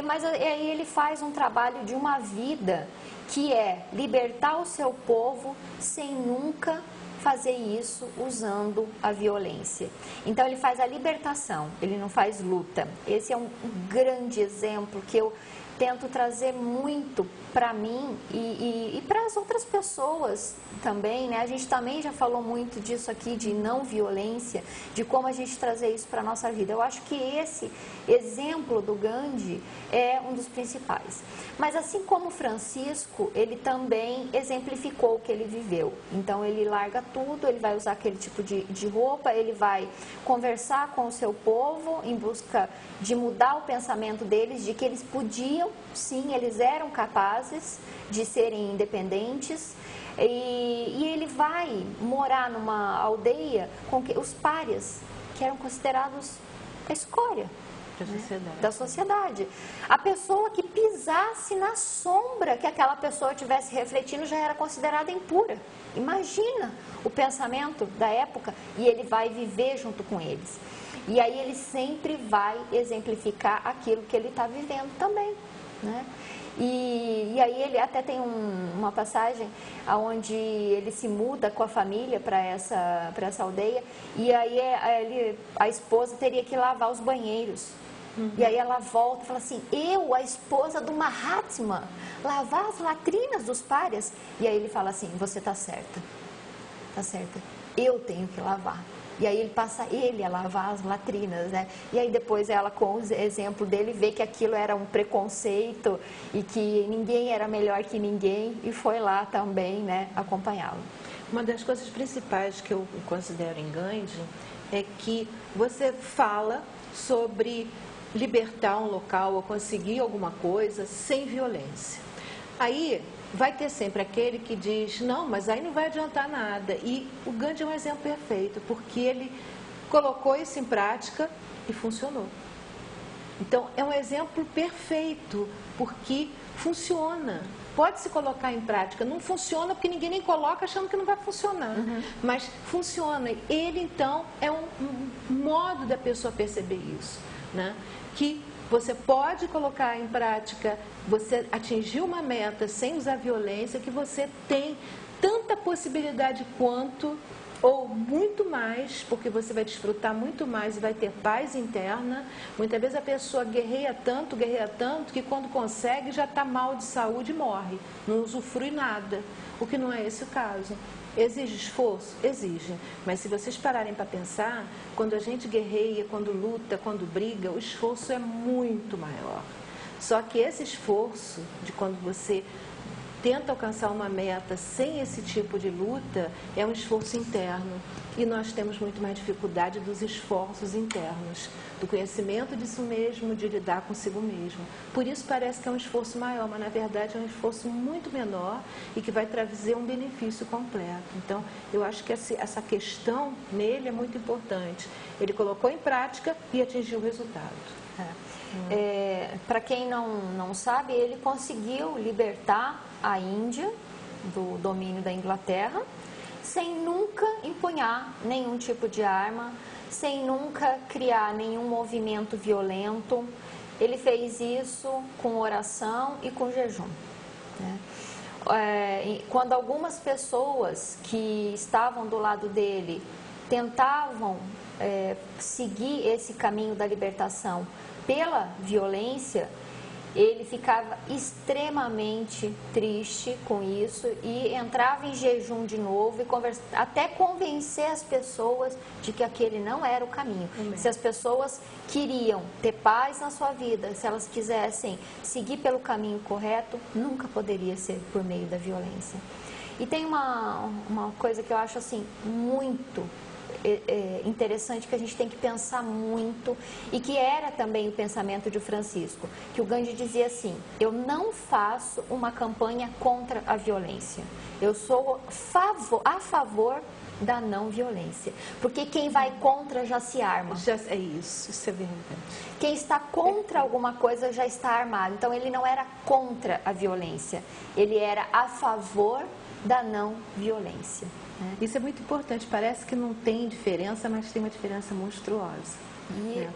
Mas aí ele faz um trabalho de uma vida que é libertar o seu povo sem nunca fazer isso usando a violência. Então, ele faz a libertação, ele não faz luta. Esse é um grande exemplo que eu tento trazer muito para mim e para as outras pessoas também, né? A gente também já falou muito disso aqui, de não violência, de como a gente trazer isso para a nossa vida. Eu acho que esse exemplo do Gandhi é um dos principais. Mas assim como Francisco, ele também exemplificou o que ele viveu. Então, ele larga tudo, ele vai usar aquele tipo de roupa, ele vai conversar com o seu povo em busca de mudar o pensamento deles, de que eles podiam, sim, eles eram capazes de serem independentes. E ele vai morar numa aldeia com os párias, que eram considerados a escória da sociedade. A pessoa que pisasse na sombra que aquela pessoa estivesse refletindo já era considerada impura. Imagina o pensamento da época, e ele vai viver junto com eles. E aí ele sempre vai exemplificar aquilo que ele está vivendo também, né? E aí ele até tem uma passagem onde ele se muda com a família para essa aldeia, e aí a esposa teria que lavar os banheiros. E aí ela volta e fala assim, eu, a esposa do Mahatma, lavar as latrinas dos párias? E aí ele fala assim, você está certa, eu tenho que lavar. E aí ele passa ele a lavar as latrinas, né? E aí depois ela, com o exemplo dele, vê que aquilo era um preconceito e que ninguém era melhor que ninguém e foi lá também, né, acompanhá-lo. Uma das coisas principais que eu considero em Gandhi é que você fala sobre libertar um local ou conseguir alguma coisa sem violência. Aí vai ter sempre aquele que diz, não, mas aí não vai adiantar nada. E o Gandhi é um exemplo perfeito, porque ele colocou isso em prática e funcionou. Então, é um exemplo perfeito, porque funciona. Pode se colocar em prática. Não funciona porque ninguém nem coloca achando que não vai funcionar. Mas funciona. Ele, então, é um modo da pessoa perceber isso, né? Que você pode colocar em prática, você atingir uma meta sem usar violência, que você tem tanta possibilidade quanto, ou muito mais, porque você vai desfrutar muito mais e vai ter paz interna. Muitas vezes a pessoa guerreia tanto, que quando consegue já está mal de saúde e morre, não usufrui nada, o que não é esse o caso. Exige esforço? Exige. Mas se vocês pararem para pensar, quando a gente guerreia, quando luta, quando briga, o esforço é muito maior. Só que esse esforço de quando você tenta alcançar uma meta sem esse tipo de luta, é um esforço interno. E nós temos muito mais dificuldade dos esforços internos, do conhecimento disso mesmo, de lidar consigo mesmo. Por isso parece que é um esforço maior, mas na verdade é um esforço muito menor e que vai trazer um benefício completo. Então, eu acho que essa questão nele é muito importante. Ele colocou em prática e atingiu o resultado. Para quem não sabe, ele conseguiu libertar a Índia do domínio da Inglaterra sem nunca empunhar nenhum tipo de arma, sem nunca criar nenhum movimento violento. Ele fez isso com oração e com jejum, né? Quando algumas pessoas que estavam do lado dele tentavam seguir esse caminho da libertação pela violência, ele ficava extremamente triste com isso e entrava em jejum de novo e até convencer as pessoas de que aquele não era o caminho. Se as pessoas queriam ter paz na sua vida, se elas quisessem seguir pelo caminho correto, nunca poderia ser por meio da violência. E tem uma coisa que eu acho assim muito interessante, que a gente tem que pensar muito, e que era também o pensamento de Francisco, que o Gandhi dizia assim: eu não faço uma campanha contra a violência, eu sou a favor da não violência, porque quem vai contra já se arma. É isso é verdade. Quem está contra alguma coisa já está armado. Então ele não era contra a violência, ele era a favor da não violência. Isso é muito importante, parece que não tem diferença, mas tem uma diferença monstruosa.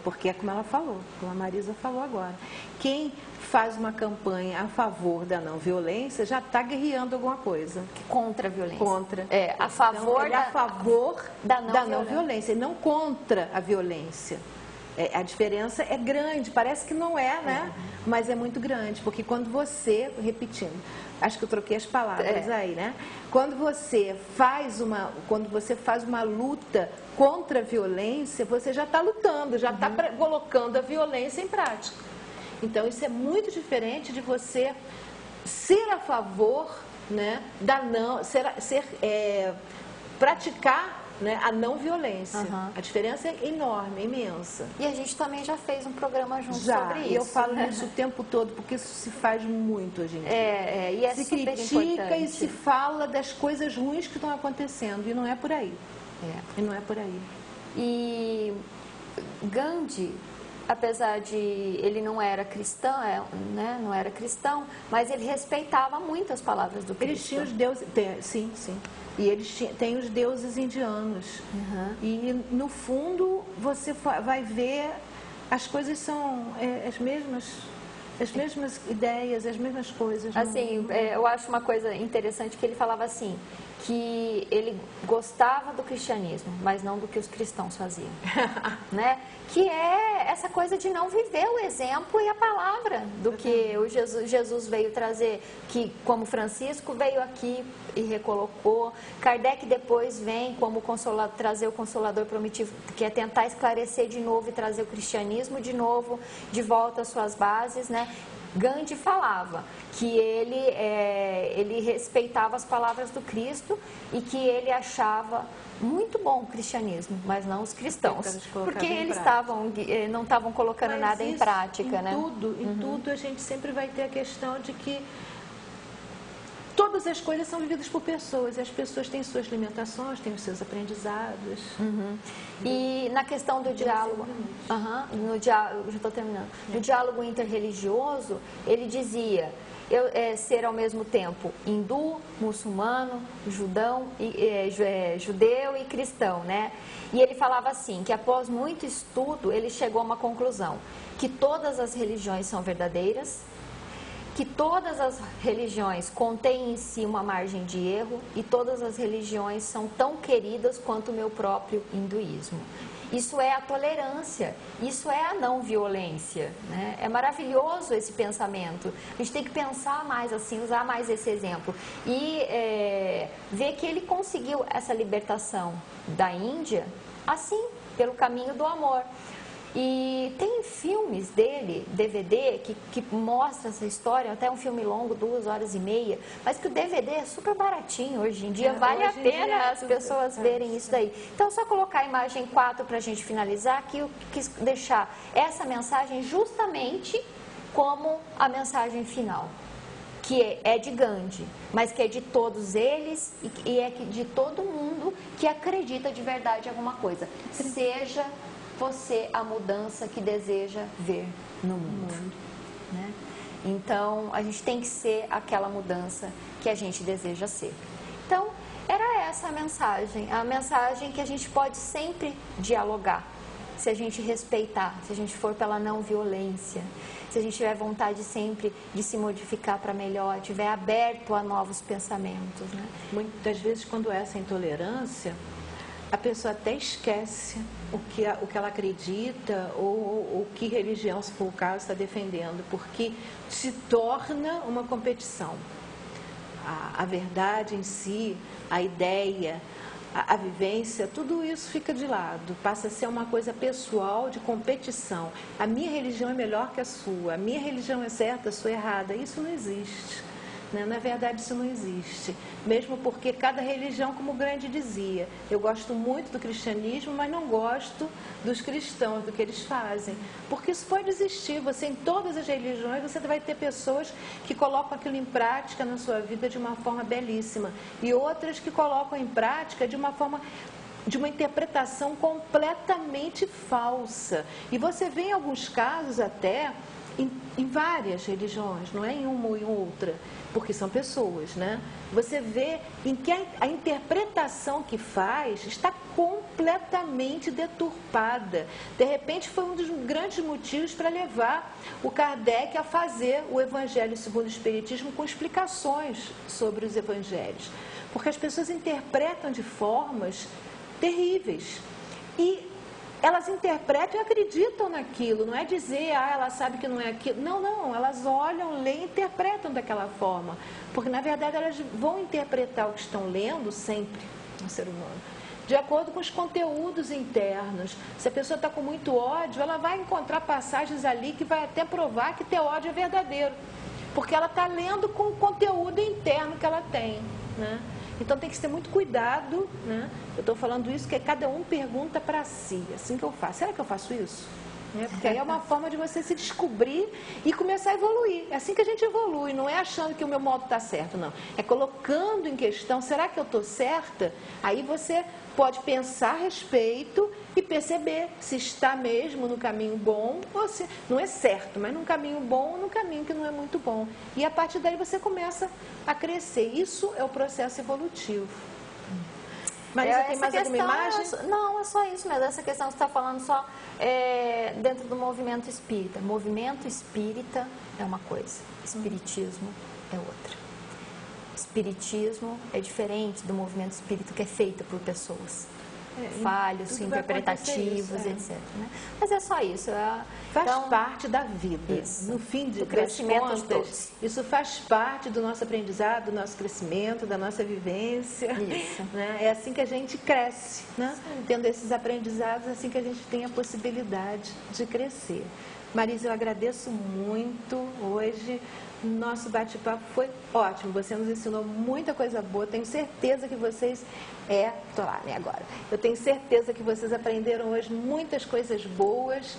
Porque é como ela falou, como a Marisa falou agora. Quem faz uma campanha a favor da não violência já está guerreando alguma coisa. Contra a violência. Contra. A favor, então, a favor da não violência, e não contra a violência. A diferença é grande, parece que não é, né? Mas é muito grande, porque quando você, repetindo, acho que eu troquei as palavras aí, né? Quando você faz uma luta contra a violência, você já está lutando, já está colocando a violência em prática. Então, isso é muito diferente de você ser a favor, né, da não, praticar, né, a não violência. A diferença é enorme, é imensa. E a gente também já fez um programa junto sobre isso. E eu falo isso o tempo todo, porque isso se faz muito hoje em dia. E é se super critica importante. E se fala das coisas ruins que estão acontecendo, e não é por aí. E não é por aí. E Gandhi, apesar de ele não era cristão, né, não era cristão, mas ele respeitava muito as palavras do Cristo. Eles tinham os deuses, sim. E eles têm os deuses indianos. E no fundo você vai ver, as coisas são as mesmas ideias, as mesmas coisas. Assim, eu acho uma coisa interessante que ele falava assim, que ele gostava do cristianismo, mas não do que os cristãos faziam, né? Que é essa coisa de não viver o exemplo e a palavra do que o Jesus veio trazer, que como Francisco veio aqui e recolocou, Kardec depois vem como trazer o Consolador prometido, que é tentar esclarecer de novo e trazer o cristianismo de novo, de volta às suas bases, né? Gandhi falava que ele respeitava as palavras do Cristo e que ele achava muito bom o cristianismo, mas não os cristãos, porque eles não estavam colocando nada em prática, né? Em tudo a gente sempre vai ter a questão de que todas as coisas são vividas por pessoas, e as pessoas têm suas limitações, têm os seus aprendizados. E na questão do diálogo, já estou terminando, no diálogo interreligioso, ele dizia ser ao mesmo tempo hindu, muçulmano, judeu e cristão, né? E ele falava assim, que após muito estudo, ele chegou a uma conclusão, que todas as religiões são verdadeiras, que todas as religiões contêm em si uma margem de erro e todas as religiões são tão queridas quanto o meu próprio hinduísmo. Isso é a tolerância, isso é a não violência, né? É maravilhoso esse pensamento. A gente tem que pensar mais assim, usar mais esse exemplo. E ver que ele conseguiu essa libertação da Índia assim, pelo caminho do amor. E tem filmes dele, DVD, que mostra essa história, até um filme longo, 2h30, mas que o DVD é super baratinho hoje em dia, vale a pena as pessoas verem isso daí. Então, só colocar a imagem 4 para a gente finalizar, que eu quis deixar essa mensagem justamente como a mensagem final, que é de Gandhi, mas que é de todos eles e é de todo mundo que acredita de verdade em alguma coisa. Seja você a mudança que deseja ver no mundo, né? Então, a gente tem que ser aquela mudança que a gente deseja ser. Então, era essa a mensagem que a gente pode sempre dialogar, se a gente respeitar, se a gente for pela não violência, se a gente tiver vontade sempre de se modificar para melhor, estiver aberto a novos pensamentos, né? Muitas vezes, quando essa intolerância, a pessoa até esquece o que ela acredita ou que religião, se for o caso, está defendendo, porque se torna uma competição. A verdade em si, a ideia, a vivência, tudo isso fica de lado, passa a ser uma coisa pessoal de competição. A minha religião é melhor que a sua, a minha religião é certa, a sua é errada. Isso não existe. Na verdade, isso não existe, mesmo porque cada religião, como o Gandhi dizia, eu gosto muito do cristianismo, mas não gosto dos cristãos, do que eles fazem, porque isso pode existir. Você, em todas as religiões, você vai ter pessoas que colocam aquilo em prática na sua vida de uma forma belíssima, e outras que colocam em prática de uma interpretação completamente falsa. E você vê em alguns casos até em várias religiões, não é em uma ou em outra, porque são pessoas, né? Você vê em que a interpretação que faz está completamente deturpada. De repente, foi um dos grandes motivos para levar o Kardec a fazer o Evangelho segundo o Espiritismo com explicações sobre os evangelhos, porque as pessoas interpretam de formas terríveis e elas interpretam e acreditam naquilo, não é dizer, ela sabe que não é aquilo. Não, elas olham, leem e interpretam daquela forma. Porque, na verdade, elas vão interpretar o que estão lendo sempre, no ser humano, de acordo com os conteúdos internos. Se a pessoa está com muito ódio, ela vai encontrar passagens ali que vai até provar que ter ódio é verdadeiro. Porque ela está lendo com o conteúdo interno que ela tem, né? Então tem que ter muito cuidado, né? Eu estou falando isso que cada um pergunta para si, assim que eu faço. Será que eu faço isso? Porque aí é uma forma de você se descobrir e começar a evoluir. É assim que a gente evolui, não é achando que o meu modo está certo, não. É colocando em questão, será que eu estou certa? Aí você pode pensar a respeito e perceber se está mesmo no caminho bom ou se não é certo, mas num caminho bom ou num caminho que não é muito bom. E a partir daí você começa a crescer. Isso é o processo evolutivo. Marisa, tem mais alguma imagem? Não, é só isso mesmo. Essa questão que você está falando só dentro do movimento espírita. Movimento espírita é uma coisa, espiritismo é outra. Espiritismo é diferente do movimento espírita que é feito por pessoas. falhos, tudo vai acontecer interpretativos, isso, etc. Né? Mas é só isso. Faz Então, parte da vida. isso. No fim Do das crescimento de contas, todos. isso faz parte do nosso aprendizado, do nosso crescimento, da nossa vivência. Isso. Né? É assim que a gente cresce, né? Tendo esses aprendizados, é assim que a gente tem a possibilidade de crescer. Marisa, eu agradeço muito hoje. Nosso bate-papo foi ótimo. Você nos ensinou muita coisa boa. Tenho certeza que vocês... tô lá, né, agora. Eu tenho certeza que vocês aprenderam hoje muitas coisas boas,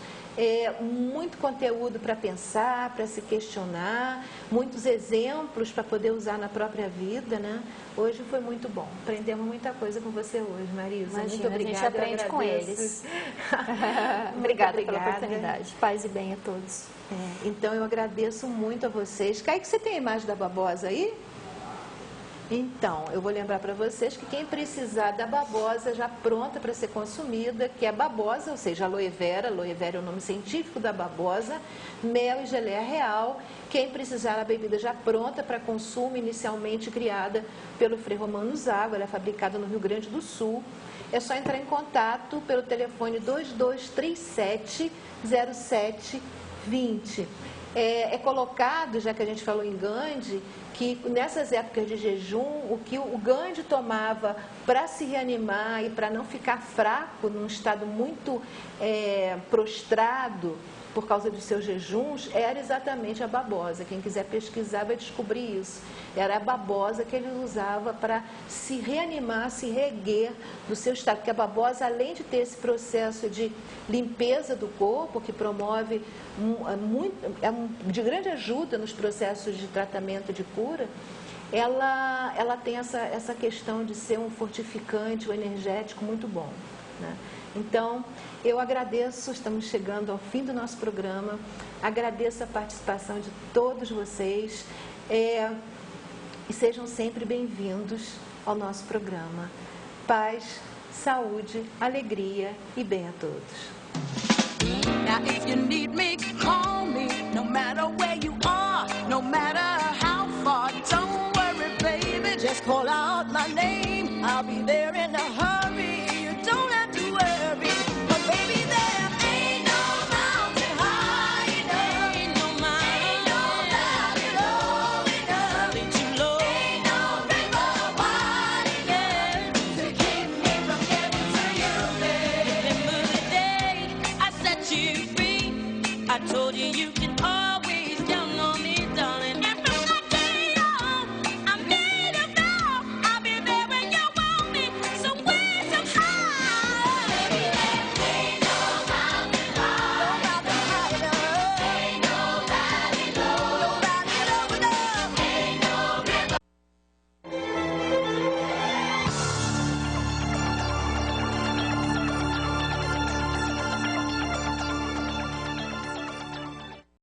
muito conteúdo para pensar, para se questionar, muitos exemplos para poder usar na própria vida, né? Hoje foi muito bom. Aprendemos muita coisa com você hoje, Marisa. Imagina, muito obrigada. a gente aprende com eles. Obrigada pela oportunidade. Paz e bem a todos. Então, eu agradeço muito a vocês. Kaique, você tem a imagem da babosa aí? Então, eu vou lembrar para vocês que quem precisar da babosa já pronta para ser consumida, que é a babosa, ou seja, aloe vera é o nome científico da babosa, mel e geleia real. Quem precisar da bebida já pronta para consumo, inicialmente criada pelo Frei Romano Zago, ela é fabricada no Rio Grande do Sul. É só entrar em contato pelo telefone 2237-0720. É colocado, já que a gente falou em Gandhi, que nessas épocas de jejum, o que o Gandhi tomava para se reanimar e para não ficar fraco, num estado muito prostrado por causa dos seus jejuns, era exatamente a babosa. Quem quiser pesquisar vai descobrir isso. Era a babosa que ele usava para se reanimar, se reerguer do seu estado. Porque a babosa, além de ter esse processo de limpeza do corpo, que promove de grande ajuda nos processos de tratamento de cura, ela tem essa questão de ser um fortificante, um energético muito bom, né? Então, eu agradeço, estamos chegando ao fim do nosso programa, agradeço a participação de todos vocês e sejam sempre bem-vindos ao nosso programa. Paz, saúde, alegria e bem a todos. Now if you need me, call me, no matter where you are, no matter how far. Don't worry, baby, just call out my name. I'll be there in a hurry. You don't have to worry, but baby, there ain't no mountain high enough. Ain't no valley low enough. Too low. Ain't no river wide enough to keep me from getting to you, baby. Remember the day I set you free. I told you you can always count on me, darling.